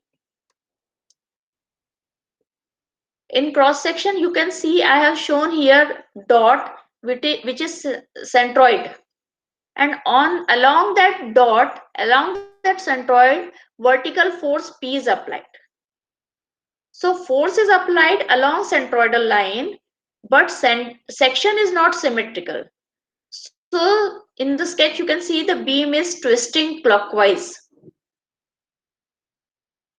In cross section you can see I have shown here dot which is centroid, and along that dot, along that centroid, vertical force P is applied. So force is applied along centroidal line, but section is not symmetrical. So in the sketch you can see the beam is twisting clockwise,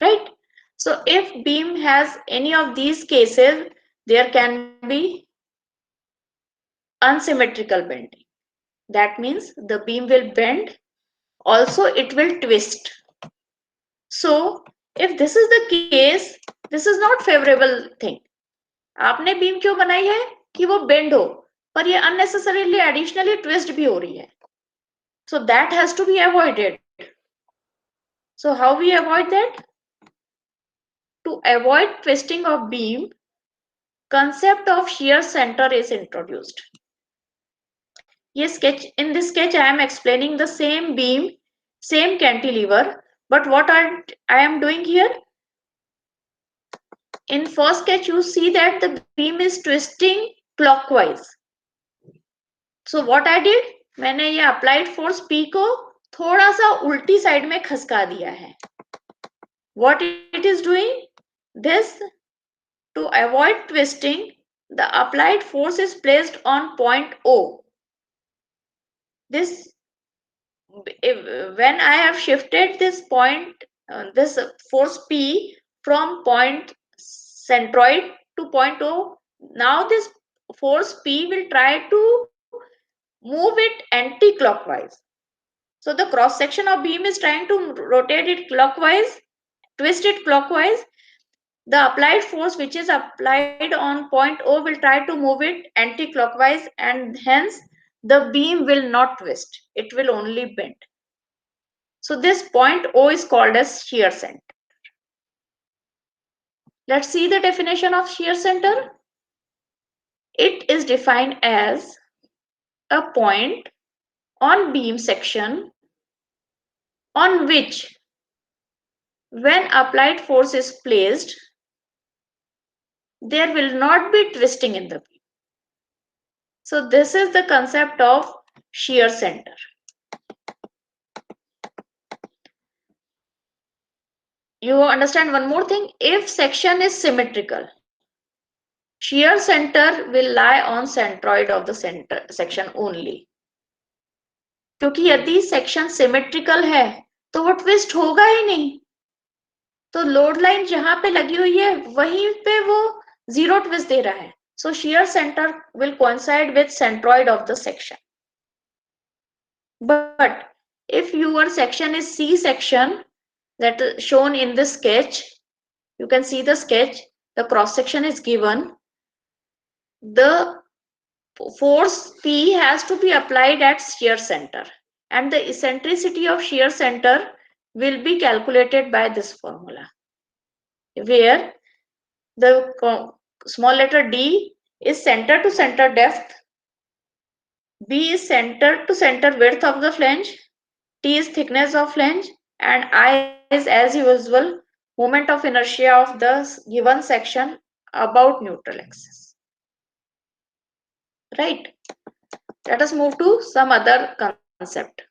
right? So if beam has any of these cases, there can be unsymmetrical bending. That means the beam will bend, also it will twist. So if this is the case, this is not favorable thing. आपने beam क्यों बनाई है कि वो bend हो, पर ये unnecessarily additionally twist भी हो रही है. So that has to be avoided. So how we avoid that? To avoid twisting of beam, concept of shear center is introduced. In this sketch I am explaining the same beam, same cantilever, but what I am doing here? In first sketch you see that the beam is twisting clockwise. So what I did? मैंने ये applied force P को थोड़ा सा उल्टी side में खसका दिया है. What it is doing? This, to avoid twisting, the applied force is placed on point O. This, when I have shifted this point, this force P from point centroid to point O, now this force P will try to move it anti-clockwise. So the cross section of beam is trying to rotate it clockwise, twist it clockwise. The applied force which is applied on point O will try to move it anti-clockwise, and hence the beam will not twist. It will only bend. So this point O is called as shear center. Let's see the definition of shear center. It is defined as a point on beam section on which, when applied force is placed, there will not be twisting in the beam. So this is the concept of shear center. You understand one more thing? If section is symmetrical, shear center will lie on centroid of the center section only. क्योंकि यदि section symmetrical है तो वो twist होगा ही नहीं. तो load line जहां पे लगी हुई है वहीं पे वो जीरो ट्विस्ट दे रहा है. So shear center will coincide with centroid of the section. But if your section is C section, that is shown in this sketch, you can see the sketch, the cross section is given. The force P has to be applied at shear center, and the eccentricity of shear center will be calculated by this formula, where the small letter D is center to center depth, B is center to center width of the flange, T is thickness of flange, and I is, as usual, moment of inertia of the given section about neutral axis. Right? Let us move to some other concept.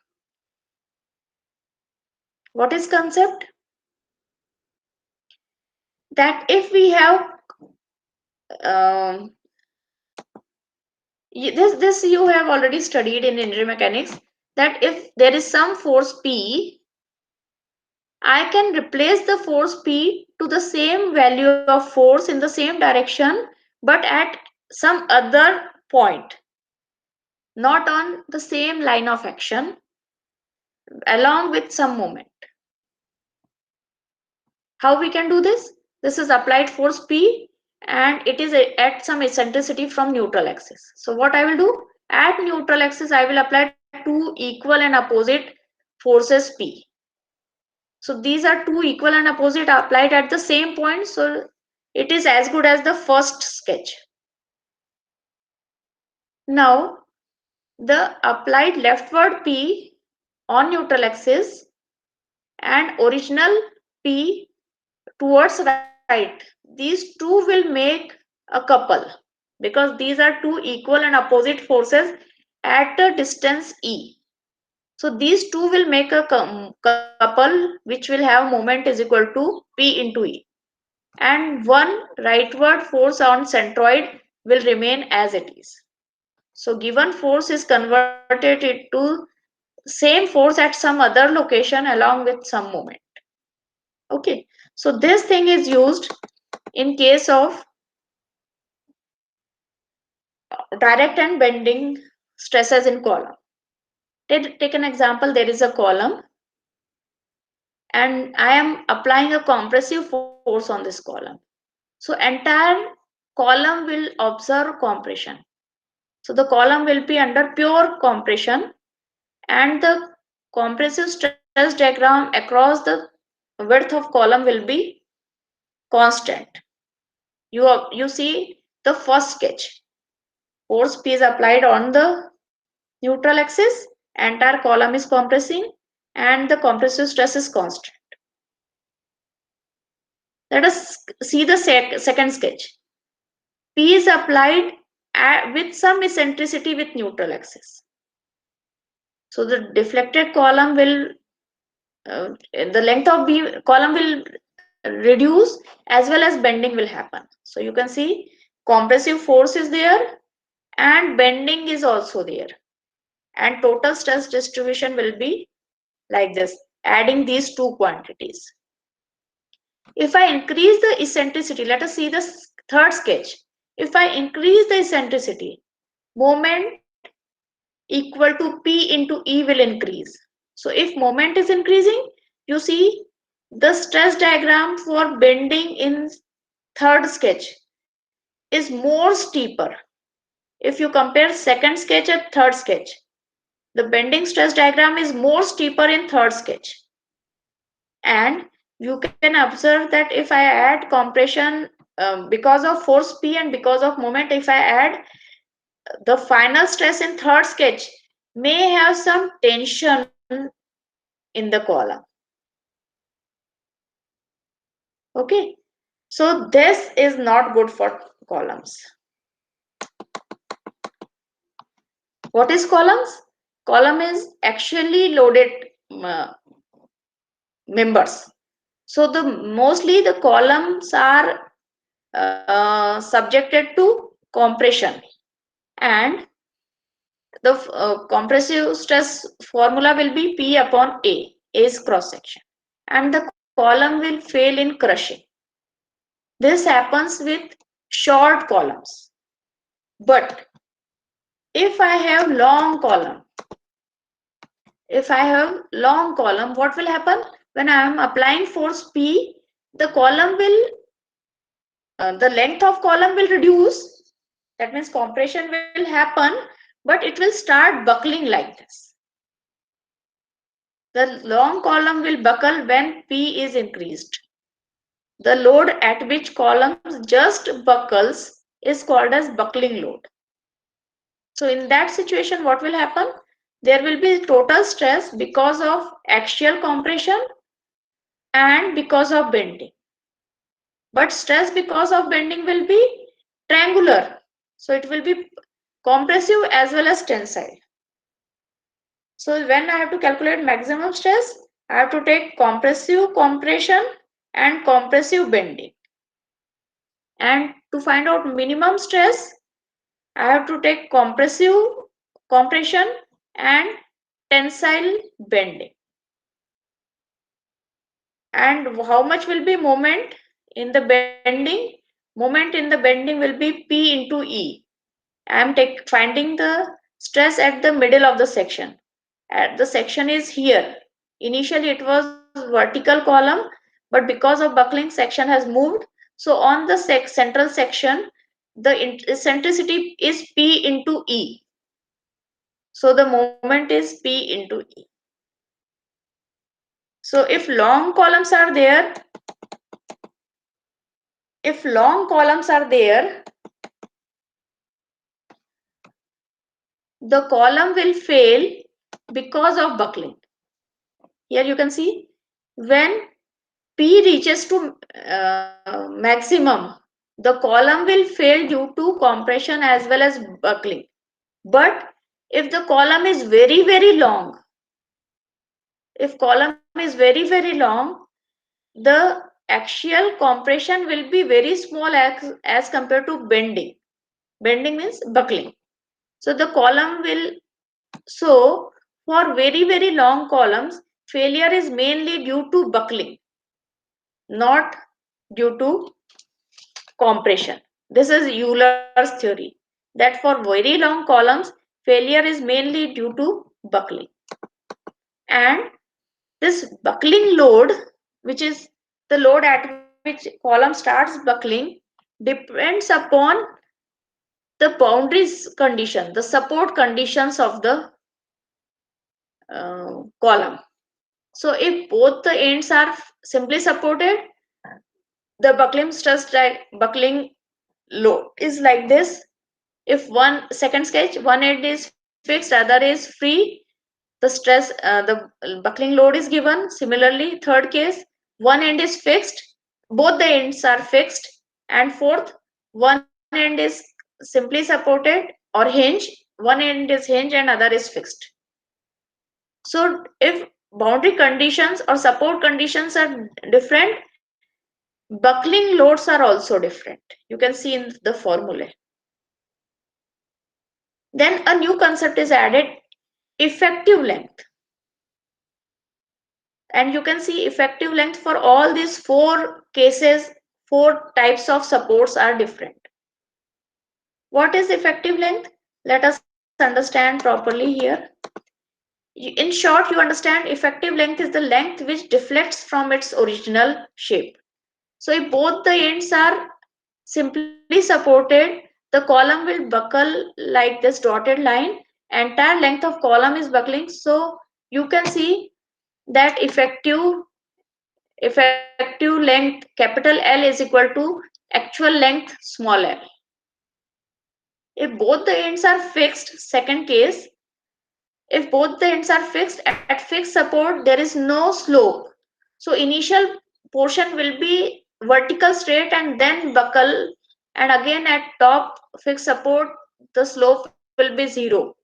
What is concept? That if we have this you have already studied in inertial mechanics, that if there is some force P, I can replace the force P to the same value of force in the same direction, but at some other point, not on the same line of action, along with some moment. How we can do this? This is applied force P and it is at some eccentricity from neutral axis. So what I will do? At neutral axis, I will apply two equal and opposite forces P. So these are two equal and opposite applied at the same point. So it is as good as the first sketch. Now the applied leftward P on neutral axis and original P towards right, these two will make a couple because these are two equal and opposite forces at a distance E. So these two will make a couple which will have moment is equal to P into E, and one rightward force on centroid will remain as it is. So given force is converted into same force at some other location along with some moment. Okay, so this thing is used in case of direct and bending stresses in column. Take an example. There is a column and I am applying a compressive force on this column. So entire column will observe compression. So the column will be under pure compression, and the compressive stress diagram across the width of column will be constant. You see the first sketch. Force P is applied on the neutral axis, entire column is compressing, and the compressive stress is constant. Let us see the second sketch. P is applied with some eccentricity with neutral axis. So the deflected column will, the length of beam column will reduce, as well as bending will happen. So you can see compressive force is there and bending is also there, and total stress distribution will be like this, adding these two quantities. If I increase the eccentricity, let us see the third sketch. If I increase the eccentricity, moment equal to P into E will increase. So if moment is increasing, you see the stress diagram for bending in third sketch is more steeper. If you compare second sketch and third sketch, the bending stress diagram is more steeper in third sketch. And you can observe that if I add compression because of force P and because of moment, if I add the final stress in third sketch, may have some tension in the column. Okay, so this is not good for columns. What is columns? Column is actually loaded members. So the mostly the columns are subjected to compression, and the compressive stress formula will be P upon A. A is cross section, and the column will fail in crushing. This happens with short columns. But if I have long column, what will happen? When I am applying force P, the column will, the length of column will reduce. That means compression will happen, but it will start buckling like this. The long column will buckle when P is increased. The load at which columns just buckles is called as buckling load. So in that situation, what will happen? There will be total stress because of axial compression and because of bending. But stress because of bending will be triangular. So it will be compressive as well as tensile. So when I have to calculate maximum stress, I have to take compressive compression and compressive bending. And to find out minimum stress, I have to take compressive compression and tensile bending. And how much will be moment in the bending? Moment in the bending will be P into E. I am finding the stress at the middle of the section. The section is here. Initially it was vertical column, but because of buckling, section has moved. So on the central section, the eccentricity is P into E. So the moment is P into E. So if long columns are there, the column will fail because of buckling. Here you can see when P reaches to maximum, the column will fail due to compression as well as buckling. But if the column is very, very long, the axial compression will be very small as compared to bending. Bending means buckling. So the column will, so for very, very long columns, failure is mainly due to buckling, not due to compression. This is Euler's theory, that for very long columns, failure is mainly due to buckling. And this buckling load, which is the load at which column starts buckling, depends upon the boundaries condition, the support conditions of the column. So if both the ends are simply supported, the buckling load is like this. If one second sketch, one end is fixed, other is free, the stress, the buckling load is given. Similarly, third case, one end is fixed, both the ends are fixed, and fourth, one end is simply supported or hinged, one end is hinged and other is fixed. So if boundary conditions or support conditions are different, buckling loads are also different. You can see in the formula. Then a new concept is added, effective length. And you can see effective length for all these four cases, four types of supports are different. What is effective length? Let us understand properly here. In short, you understand effective length is the length which deflects from its original shape. So if both the ends are simply supported, the column will buckle like this dotted line. Entire length of column is buckling. So you can see that effective length capital L is equal to actual length small l. If both the ends are fixed, second case, if both the ends are fixed, at fixed support there is no slope. So initial portion will be vertical straight and then buckle, and again at top fixed support the slope will be 0.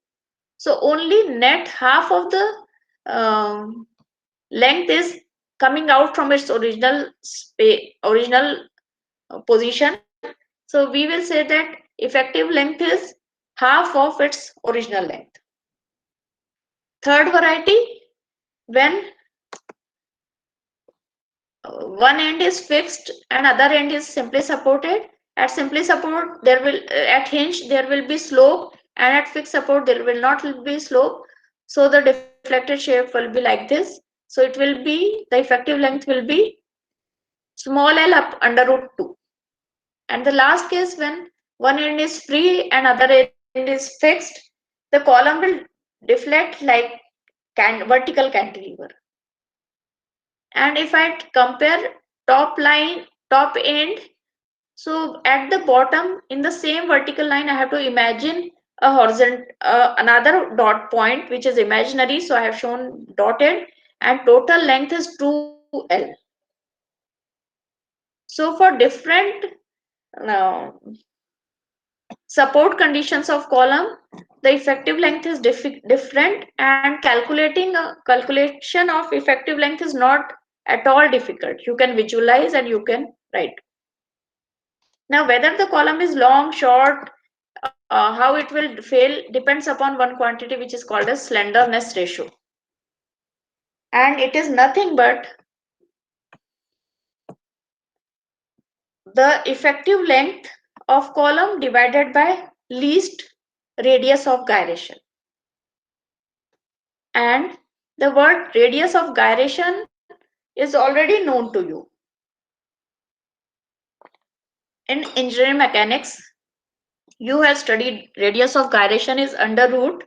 So only net half of the length is coming out from its original position. So we will say that effective length is half of its original length. Third variety, when one end is fixed and other end is simply supported. At simply support there will at hinge there will be slope, and at fixed support there will not be slope. So the deflected shape will be like this. So it will be, the effective length will be small l up under root 2. And the last case, when one end is free and other end is fixed, the column will deflect like vertical cantilever. And if I compare top line, top end, so at the bottom in the same vertical line, I have to imagine a horizontal, another dot point which is imaginary. So I have shown dotted, and total length is 2l. So for different uh, support conditions of column, the effective length is different, and calculation of effective length is not at all difficult. You can visualize and you can write. Now whether the column is long, short, how it will fail depends upon one quantity which is called as slenderness ratio, and it is nothing but the effective length of column divided by least radius of gyration. And the word radius of gyration is already known to you. In engineering mechanics, you have studied radius of gyration is under root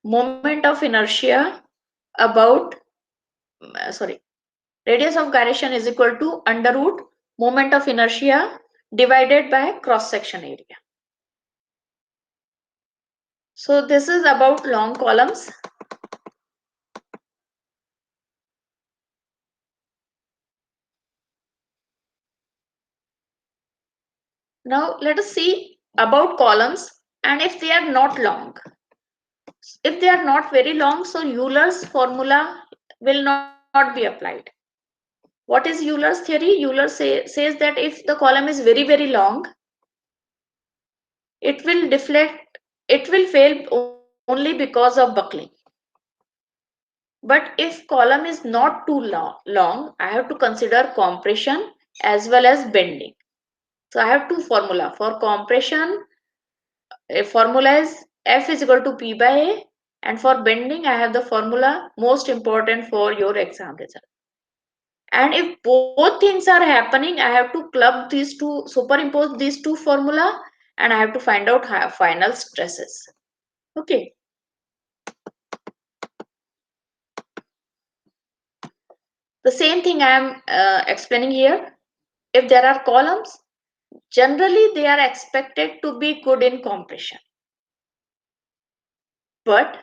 moment of inertia about radius of gyration is equal to under root moment of inertia divided by cross section area. So this is about long columns. Now let us see about columns, and if they are not long. If they are not very long, so Euler's formula will not be applied. What is Euler's theory? Euler says that if the column is very, very long, it will deflect, it will fail only because of buckling. But if column is not too long, I have to consider compression as well as bending. So I have two formula. For compression, a formula is F is equal to P by A, and for bending, I have the formula most important for your exam result. And if both things are happening, I have to club these two, superimpose these two formula, and I have to find out final stresses. Okay. The same thing I am explaining here. If there are columns, generally they are expected to be good in compression. But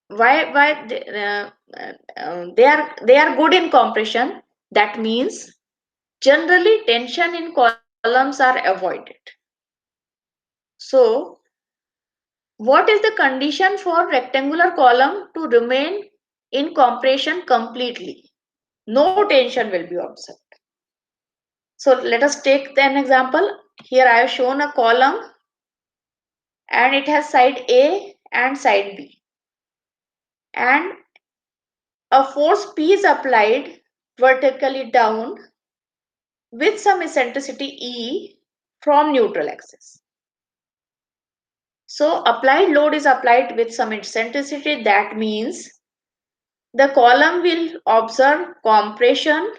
why they are good in compression? That means generally tension in columns are avoided. So what is the condition for rectangular column to remain in compression completely? No tension will be observed. So let us take an example. Here I have shown a column and it has side A and side B. And a force P is applied vertically down with some eccentricity E from neutral axis. So applied load is applied with some eccentricity. That means the column will observe compression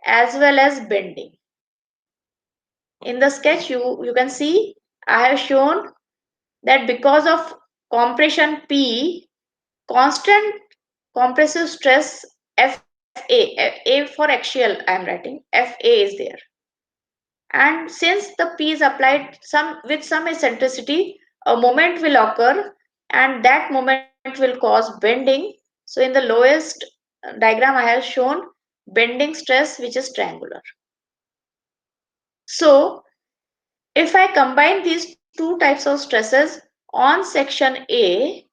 as well as bending. In the sketch you can see I have shown that because of compression P, constant compressive stress FA for axial I am writing, FA is there. And since the P is applied with some eccentricity, a moment will occur and that moment will cause bending. So in the lowest diagram I have shown bending stress which is triangular. So if I combine these two types of stresses on section A,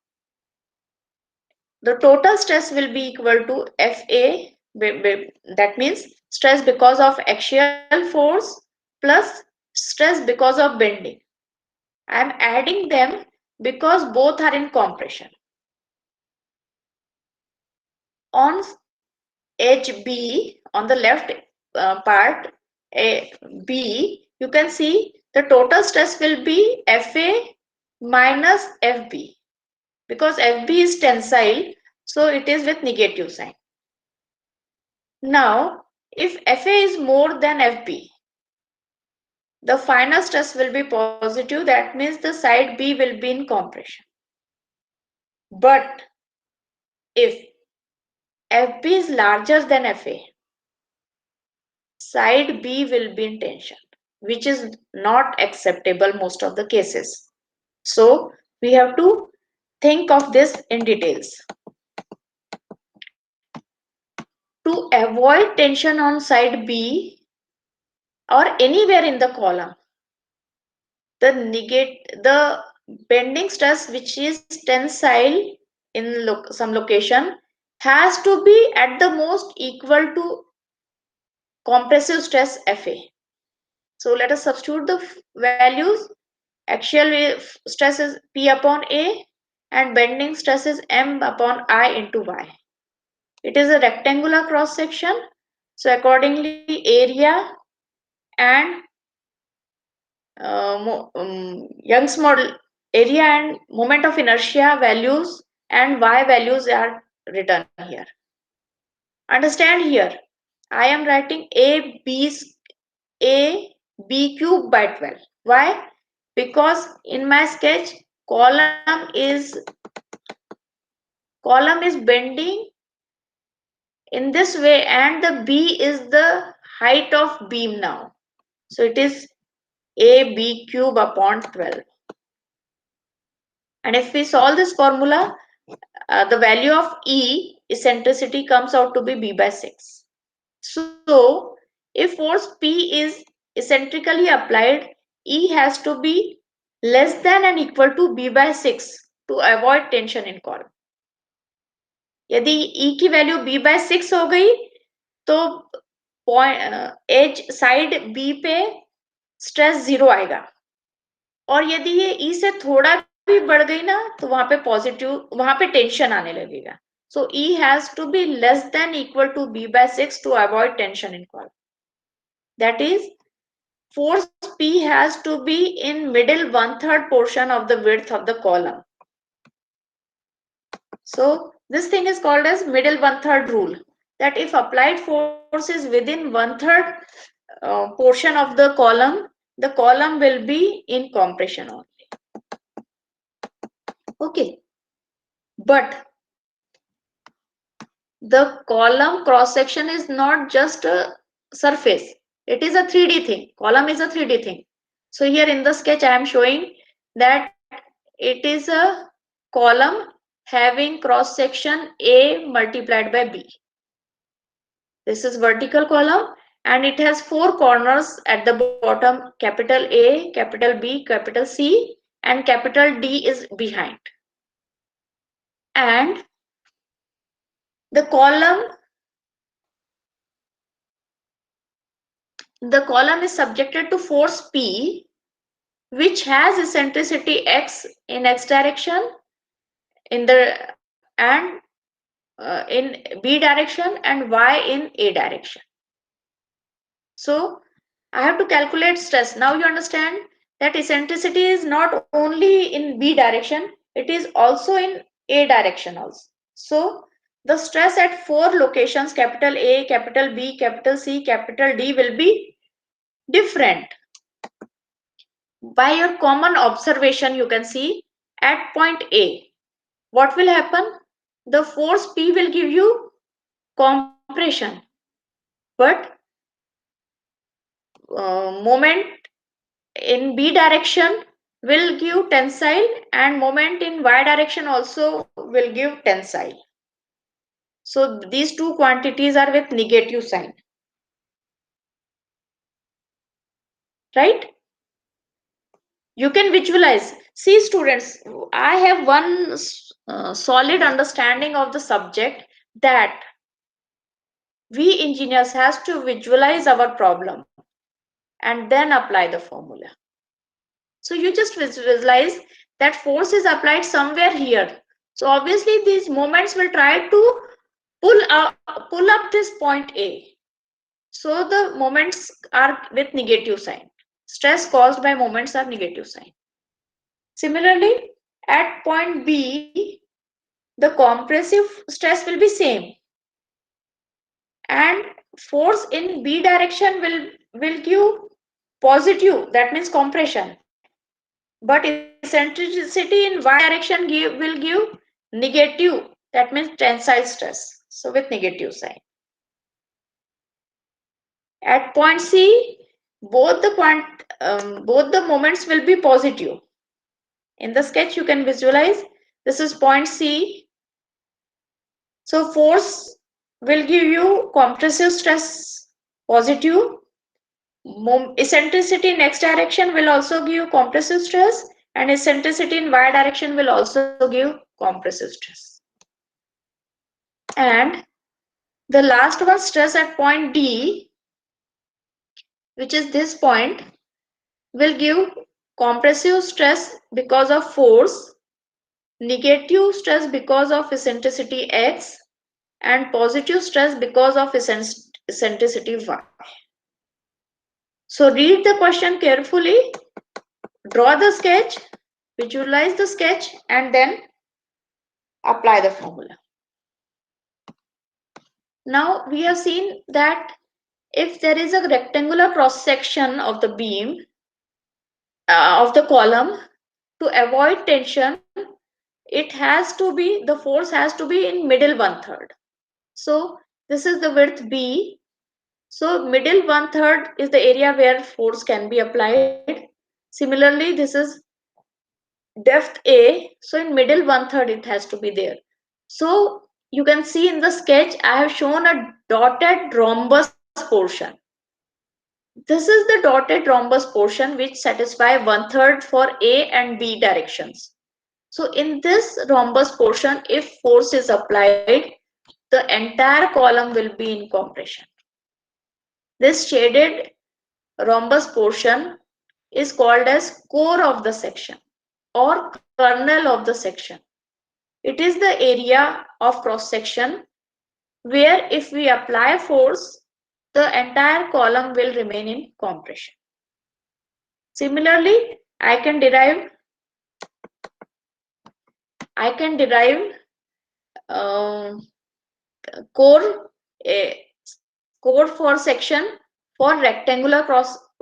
the total stress will be equal to FA, that means stress because of axial force plus stress because of bending. I am adding them because both are in compression. On edge B, on the left part B, you can see the total stress will be FA minus FB, because FB is tensile, so it is with negative sign. Now, if FA is more than FB, the final stress will be positive. That means the side B will be in compression. But if FB is larger than FA, side B will be in tension, which is not acceptable most of the cases. So we have to think of this in details. To avoid tension on side B or anywhere in the column, the bending stress which is tensile in some location has to be at the most equal to compressive stress FA. So let us substitute the values. Axial stress is P upon A and bending stress is M upon I into Y. It is a rectangular cross section. So accordingly area and Young's model area and moment of inertia values and Y values are written here. Understand here, I am writing A B cube by 12. Why? Because in my sketch column is bending in this way and the B is the height of beam now. So it is AB cube upon 12. And if we solve this formula, the value of E eccentricity comes out to be B by 6. So if force P is eccentrically applied, E has to be less than and equal to B by 6 to avoid tension in column. यदि E की value B by 6 हो गई तो as side B पे stress 0 आएगा, और यदि ये E से थोड़ा भी बढ़ गई ना तो वहां पे पॉजिटिव, वहां पे टेंशन आने लगेगा. So E has to be less than equal to B by 6 to avoid tension in column. That is, force P has to be in middle 1/3 portion of the width of the column. So this thing is called as middle 1/3 rule, that if applied force is within 1/3 portion of the column, the column will be in compression only. Okay, but the column cross section is not just a surface, it is a 3D thing. Column is a 3D thing. So here in the sketch I am showing that it is a column having cross section A multiplied by B. This is vertical column and it has 4 corners at the bottom, capital A, capital B, capital C, and capital D is behind. And the column is subjected to force P, which has eccentricity x in x direction in the and in B direction and y in A direction. So I have to calculate stress. Now you understand that eccentricity is not only in B direction, it is also in A direction also. So the stress at 4 locations, capital A, capital B, capital C, capital D will be different. By your common observation, you can see at point A, what will happen? The force P will give you compression, but moment in B direction will give tensile and moment in Y direction also will give tensile. So these two quantities are with negative sign. Right? You can visualize. See students, I have one solid understanding of the subject that we engineers has to visualize our problem and then apply the formula. So you just visualize that force is applied somewhere here. So obviously these moments will try to pull up this point A. So the moments are with negative sign. Stress caused by moments are negative sign. Similarly, at point B, the compressive stress will be same. And force in B direction will give positive, that means compression. But eccentricity in Y direction will give negative, that means tensile stress. So with negative sign. At point C, both the moments will be positive. In the sketch, you can visualize this is point C. So force will give you compressive stress positive. Eccentricity in x direction will also give compressive stress, and eccentricity in y direction will also give compressive stress. And the last one, stress at point D, which is this point, will give compressive stress because of force, negative stress because of eccentricity x, and positive stress because of eccentricity y. So read the question carefully, draw the sketch, visualize the sketch, and then apply the formula. Now we have seen that if there is a rectangular cross section of the beam of the column, to avoid tension, it has to be, the force has to be in middle 1/3. So this is the width B. So middle 1/3 is the area where force can be applied. Similarly, this is depth A. So in middle 1/3 it has to be there. So you can see in the sketch I have shown a dotted rhombus portion. This is the dotted rhombus portion which satisfy 1/3 for A and B directions. So in this rhombus portion, if force is applied, the entire column will be in compression. This shaded rhombus portion is called as core of the section or kernel of the section. It is the area of cross section where if we apply force, the entire column will remain in compression. Similarly, I can derive core for section for rectangular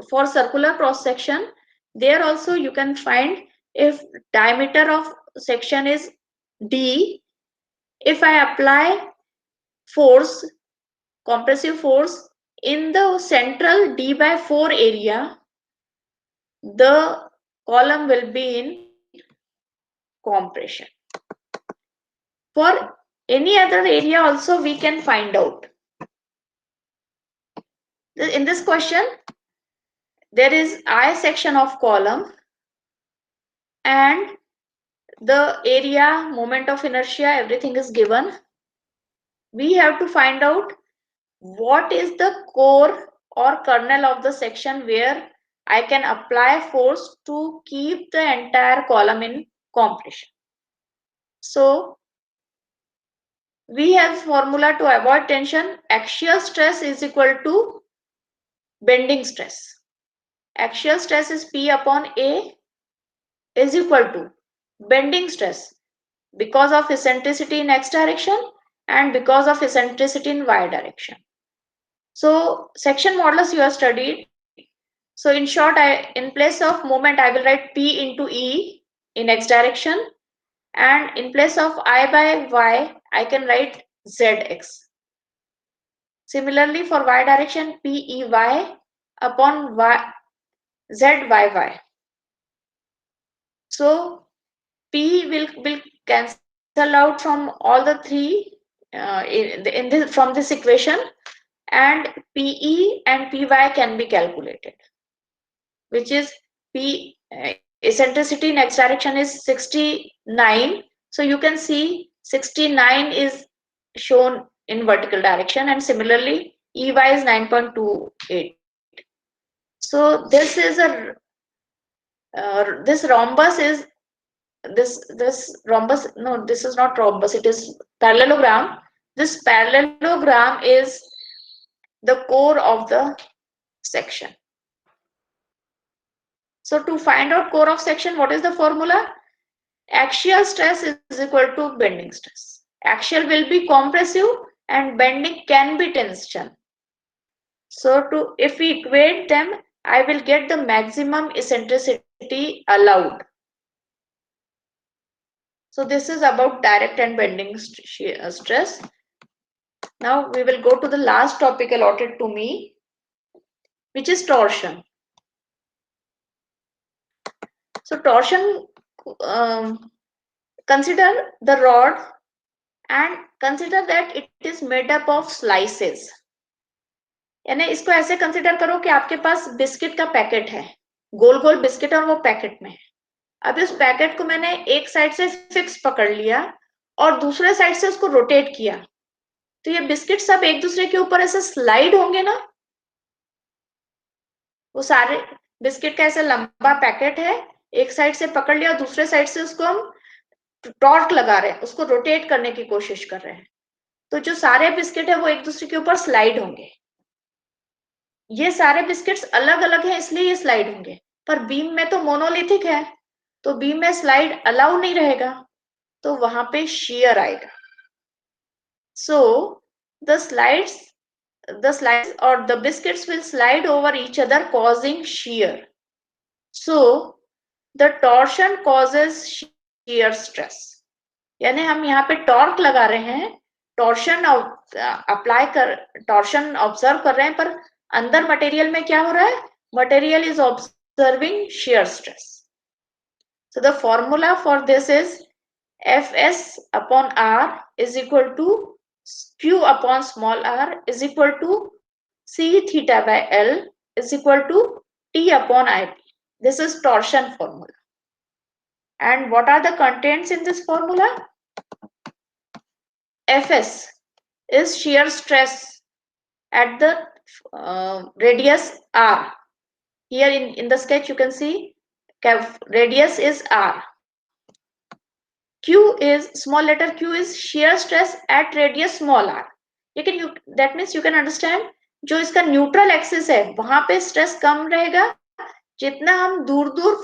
for circular cross section, there also you can find if diameter of section is D, if I apply force, compressive force in the central D/4 area, the column will be in compression. For any other area also we can find out. In this question, there is I section of column and the area, moment of inertia, everything is given. We have to find out what is the core or kernel of the section where I can apply force to keep the entire column in compression. So we have formula to avoid tension. Axial stress is equal to bending stress. Axial stress is P upon A is equal to bending stress because of eccentricity in x direction and because of eccentricity in y direction. So section modulus you have studied. So in short, in place of moment, I will write P into E in x direction, and in place of I by y, I can write Zx. Similarly, for y direction, Pey upon y, Zyy. So P will cancel out from all the three from this equation, and Pe and Py can be calculated, which is P eccentricity in x direction is 69. So you can see 69 is shown in vertical direction, and similarly Ey is 9.28. So this is a this rhombus is this rhombus, no, this is not rhombus, it is parallelogram. This parallelogram is the core of the section. So to find out core of section, what is the formula? Axial stress is equal to bending stress. Axial will be compressive and bending can be tension. So if we equate them, I will get the maximum eccentricity allowed. So this is about direct and bending stress. Now we will go to the last topic allotted to me, which is torsion. So torsion, consider the rod and consider that it is made up of slices. यानी इसको ऐसे consider करो कि आपके पास biscuit का packet है, गोल गोल biscuit, और वो पैकेट में है. अब इस पैकेट को मैंने एक साइड से फिक्स पकड़ लिया और दूसरे साइड से उसको रोटेट किया, तो ये बिस्किट सब एक दूसरे के ऊपर ऐसे स्लाइड होंगे ना. वो सारे बिस्किट का ऐसे लंबा पैकेट है, एक साइड से पकड़ लिया, दूसरे साइड से उसको हम टॉर्क लगा रहे हैं, उसको रोटेट करने की कोशिश कर रहे हैं, तो जो सारे बिस्किट है वो एक दूसरे के ऊपर स्लाइड होंगे. ये सारे बिस्किट्स अलग अलग हैं इसलिए ये स्लाइड होंगे, पर बीम में तो मोनोलिथिक है, तो बीम में स्लाइड अलाउ नहीं रहेगा, तो वहां पे शियर आएगा. So the slides or the biscuits will slide over each other, causing shear. So the torsion causes shear stress. यानी हम यहाँ पे टॉर्क लगा रहे हैं, टॉर्शन अप्लाई कर, टॉर्शन ऑब्जर्व कर रहे हैं, पर अंदर मटेरियल में क्या हो रहा है? Material is observing shear stress. So the formula for this is Fs upon R is equal to Q upon small r is equal to C theta by L is equal to T upon IP. This is torsion formula. And what are the contents in this formula? Fs is shear stress at the radius R. Here in the sketch you can see radius is R. Q is, small letter q is shear stress at radius small r. That means you can understand, जो इसका neutral axis है वहां पे stress कम रहेगा, जितना हम दूर दूर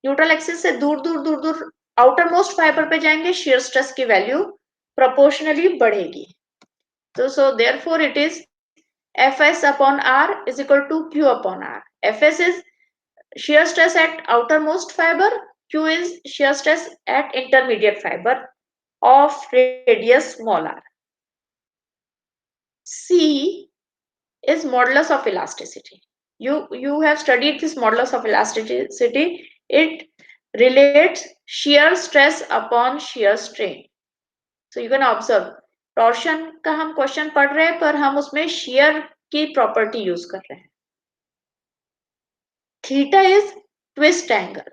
न्यूट्रल एक्सिस से दूर दूर आउटर मोस्ट फाइबर पे जाएंगे, shear stress की वैल्यू प्रोपोर्शनली बढ़ेगी. तो so therefore it is Fs upon R is equal to Q upon R. Fs is shear stress at outermost fiber, Q is shear stress at intermediate fiber of radius small r. C is modulus of elasticity. You have studied this modulus of elasticity. It relates shear stress upon shear strain. So you can observe torsion का हम question पढ़ रहे हैं पर हम उसमें shear की property use कर रहे हैं. Theta is twist angle,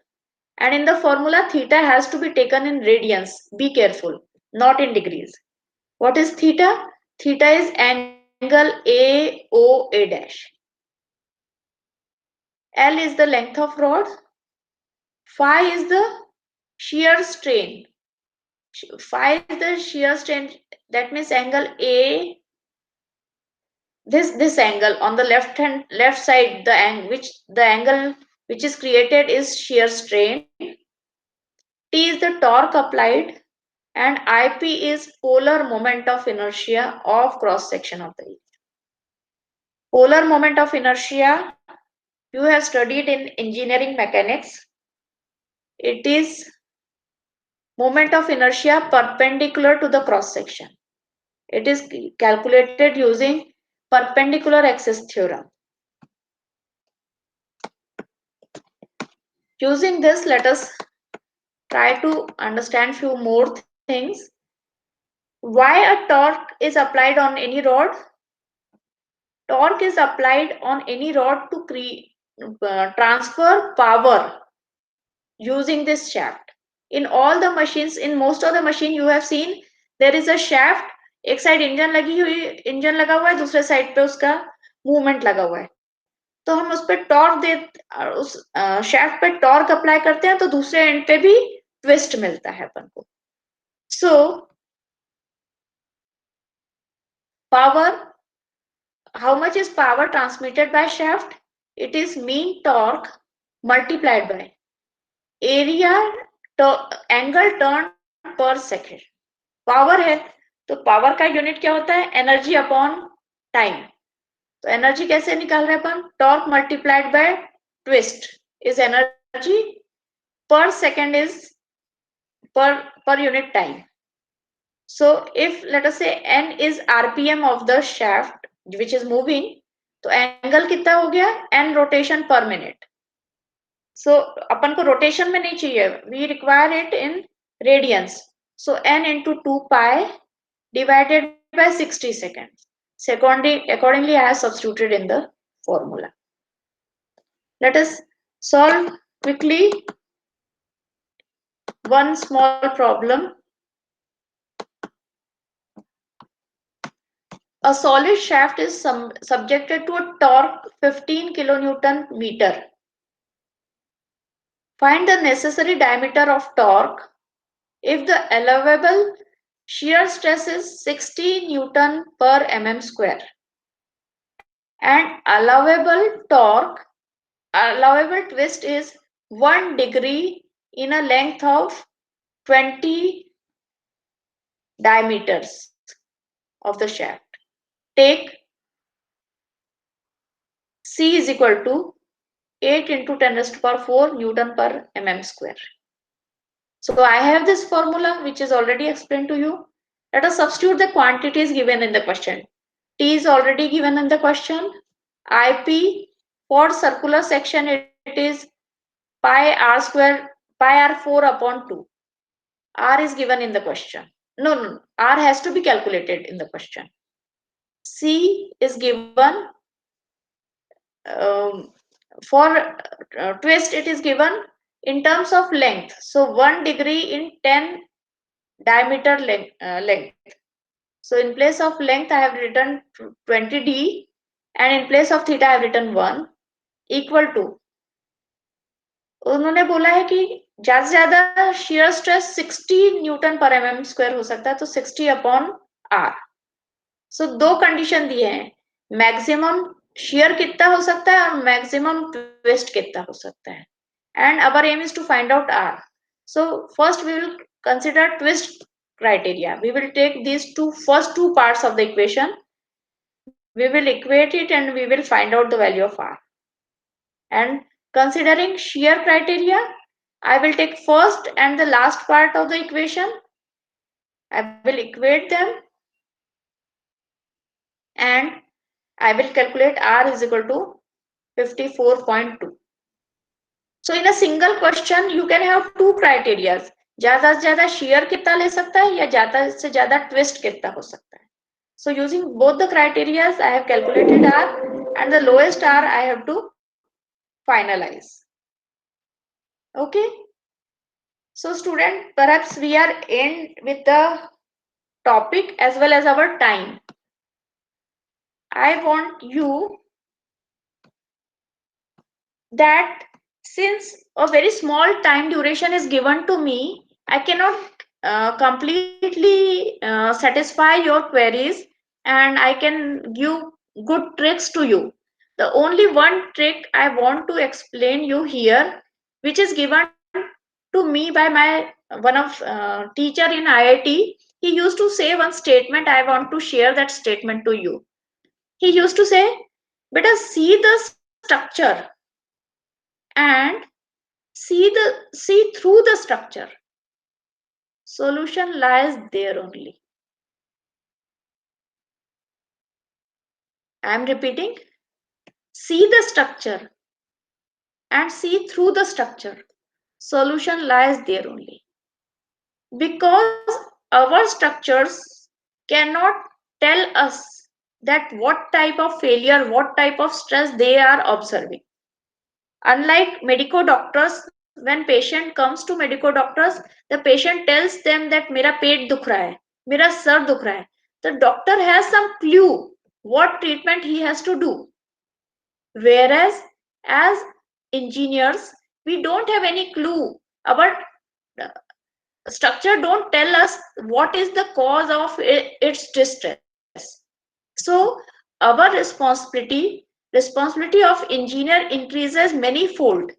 and in the formula theta has to be taken in radians. Be careful, not in degrees. What is theta? Theta is angle AOA dash. L is the length of rod. Phi is the shear strain. Phi is the shear strain. That means angle A. This angle on the left side, the angle which is created is shear strain. T is the torque applied, and IP is polar moment of inertia of cross section of the leaf. Polar moment of inertia you have studied in engineering mechanics. It is moment of inertia perpendicular to the cross section. It is calculated using perpendicular axis theorem. Using this, let us try to understand few more things. Why a torque is applied on any rod? Torque is applied on any rod to transfer power using this shaft. In all the machines, in most of the machine you have seen there is a shaft. एक side engine लगी हुई engine लगा हुआ है, दूसरे side पे उसका movement लगा हुआ है. तो हम उस पे टॉर्क दे उस शाफ्ट पे टॉर्क अप्लाई करते हैं तो दूसरे एंड पे भी ट्विस्ट मिलता है अपन को. सो power, how much is power transmitted by shaft? It is mean torque multiplied by area angle turn per second. Power है तो पावर का यूनिट क्या होता है? Energy upon time. तो एनर्जी कैसे निकाल रहे हैं अपन? Torque multiplied by twist is energy per second is per unit time. So if let us say n is rpm of the shaft which is moving, तो एंगल कितना हो गया? n rotation per minute. So अपन को rotation में नहीं चाहिए, we require it in radians. So n into 2 pi divided by 60 seconds. Accordingly, I have substituted in the formula. Let us solve quickly one small problem. A solid shaft is subjected to a torque 15 kilonewton meter. Find the necessary diameter of torque if the allowable shear stress is 60 Newton per mm square and allowable twist is 1 degree in a length of 20 diameters of the shaft. Take C is equal to 8 into 10 raised to power 4 Newton per mm square. So I have this formula which is already explained to you. Let us substitute the quantities given in the question. T is already given in the question. IP for circular section it is pi r square, pi r 4 upon 2. R is given in the question. No, R has to be calculated in the question. C is given for twist it is given in terms of length. So 1 degree in 10 diameter length. So in place of length I have written 20d and in place of theta I have written 1 equal to. उन्होंने बोला है कि ज्यादा से ज्यादा shear stress 60 Newton पर mm square हो सकता है, तो 60 अपॉन r. सो दो कंडीशन दिए हैं, मैक्सिमम shear कितना हो सकता है और मैक्सिमम ट्विस्ट कितना हो सकता है. And our aim is to find out r. So first we will consider twist criteria. We will take these first two parts of the equation We will equate it and we will find out the value of R. And considering shear criteria, I will take first and the last part of the equation. I will equate them and I will calculate R is equal to 54.2. So in a single question, you can have two criteria. ज़्यादा से ज़्यादा shear कितना ले सकता है या ज़्यादा से ज़्यादा twist कितना हो सकता है. So using both the criteria, I have calculated R and the lowest R I have to finalize. Okay. So student, perhaps we are in with the topic as well as our time. I want you that since a very small time duration is given to me, I cannot completely satisfy your queries and I can give good tricks to you. The only one trick I want to explain you here, which is given to me by my one of teacher in IIT. He used to say one statement. I want to share that statement to you. He used to say, "Beta, see the structure and see through the structure. Solution lies there only." I am repeating. See the structure and see through the structure. Solution lies there only. Because our structures cannot tell us that what type of failure, what type of stress they are observing. Unlike medico doctors, when patient comes to medico doctors, the patient tells them that मेरा पेट दुख रहा है, मेरा sir दुख रहा है. The doctor has some clue what treatment he has to do. Whereas as engineers, we don't have any clue. Our structure don't tell us what is the cause of its distress. So our responsibility of engineer increases many fold.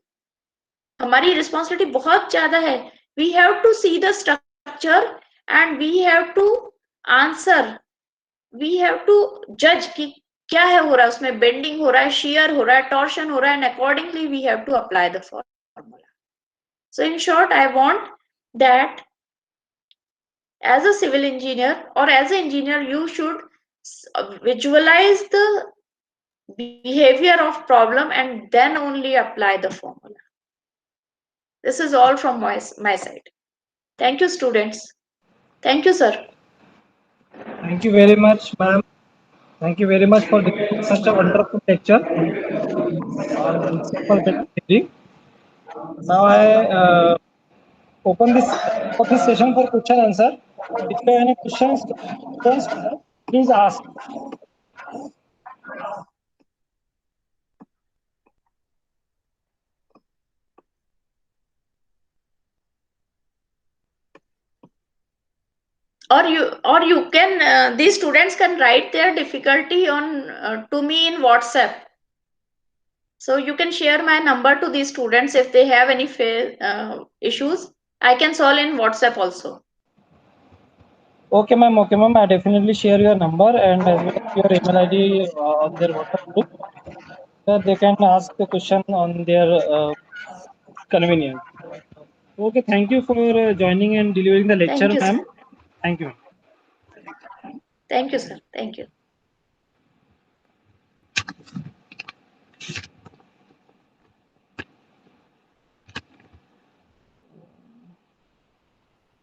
हमारी responsibility बहुत ज्यादा है. We have to see the structure and we have to answer. We have to judge कि क्या है हो रहा है उसमें, bending हो रहा है, shear हो रहा है, torsion हो रहा है, and accordingly we have to apply the formula. So in short, I want that as a civil engineer or as an engineer, you should visualize the behavior of problem and then only apply the formula. This is all from my side. Thank you, students. Thank you, sir. Thank you very much, ma'am. Thank you very much for giving such a wonderful lecture on simple theory. Now I open this session for question answer. If you have any questions, please ask. Or you can these students can write their difficulty on to me in WhatsApp. So you can share my number to these students if they have any issues. I can solve in WhatsApp also. Okay, ma'am. Okay, ma'am. I definitely share your number and as well as your email ID on their WhatsApp group. So they can ask the question on their convenience. Okay, thank you for joining and delivering the lecture, Thank you, ma'am. sir. Thank you. Thank you, sir. Thank you.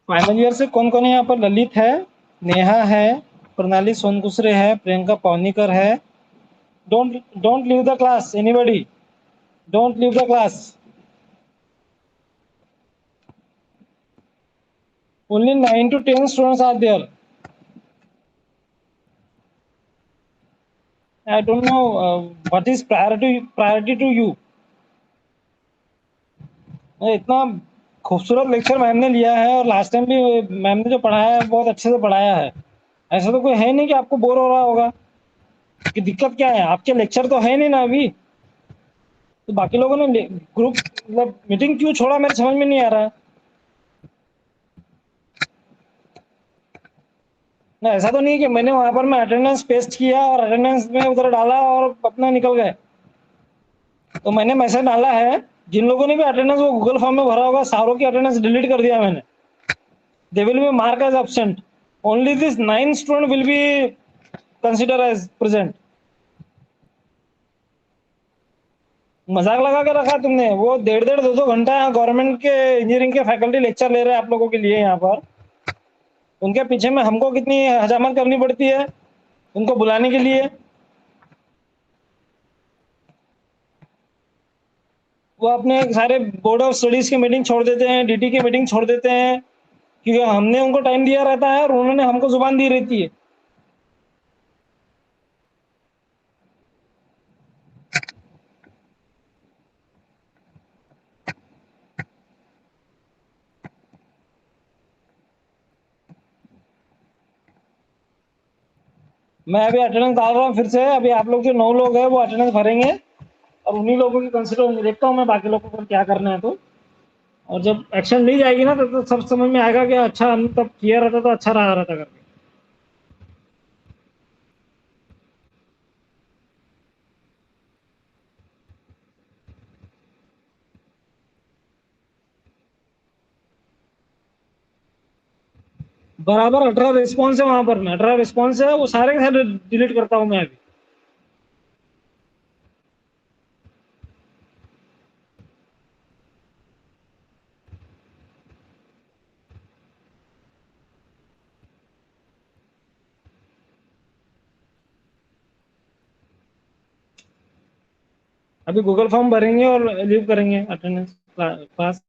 Final year से कौन कौन है यहाँ पर? ललित है, नेहा है, प्रणाली सोनकुसरे है, प्रियंका पौनीकर है. Don't leave the class, anybody. Don't leave the class. Only 9 to 10 students are there. I don't know what is priority to you. इतना खूबसूरत लेक्चर मैम ने लिया है और लास्ट टाइम भी मैम ने जो पढ़ाया है बहुत अच्छे से पढ़ाया है. ऐसा तो कोई है नहीं कि आपको बोर हो रहा होगा. कि दिक्कत क्या है? आपके लेक्चर तो है नहीं ना अभी. तो बाकी लोगों ने ग्रुप मतलब मीटिंग क्यों छोड़ा मेरे समझ में नहीं आ रहा. ऐसा तो नहीं कि मैंने वहां पर मैं अटेंडेंस पेस्ट किया और अटेंडेंस में उधर डाला और अपना निकल गए। तो मैंने मैसेज डाला है, जिन लोगों ने भी अटेंडेंस वो गूगल फॉर्म में भरा होगा, सारों की अटेंडेंस डिलीट कर दिया मैंने। They will be mark as absent, only this 9 student will be consider as present. मजाक लगा के रखा तुमने। वो 1.5-2 घंटा गवर्नमेंट के इंजीनियरिंग के फैकल्टी लेक्चर ले रहे हैं आप लोगों के लिए यहाँ पर, उनके पीछे में हमको कितनी हजामत करनी पड़ती है उनको बुलाने के लिए। वो अपने सारे बोर्ड ऑफ स्टडीज की मीटिंग छोड़ देते हैं, डीटी की मीटिंग छोड़ देते हैं, क्योंकि हमने उनको टाइम दिया रहता है और उन्होंने हमको जुबान दी रहती है। मैं अभी अटेंडेंस डाल रहा हूँ फिर से। अभी आप लोग जो 9 लोग हैं वो अटेंडेंस भरेंगे और उन्हीं लोगों की कंसिडर होंगे। देखता हूँ मैं बाकी लोगों को क्या करना है। तो और जब एक्शन ली जाएगी ना तो सब समझ में आएगा कि अच्छा हम तब किया रहता तो अच्छा रहा रहता करके। बराबर 18 रिस्पॉन्स है वहां पर, मैं 18 रिस्पॉन्स है वो सारे के सारे डिलीट करता हूँ मैं अभी। अभी गूगल फॉर्म भरेंगे और लीव करेंगे अटेंडेंस क्लास।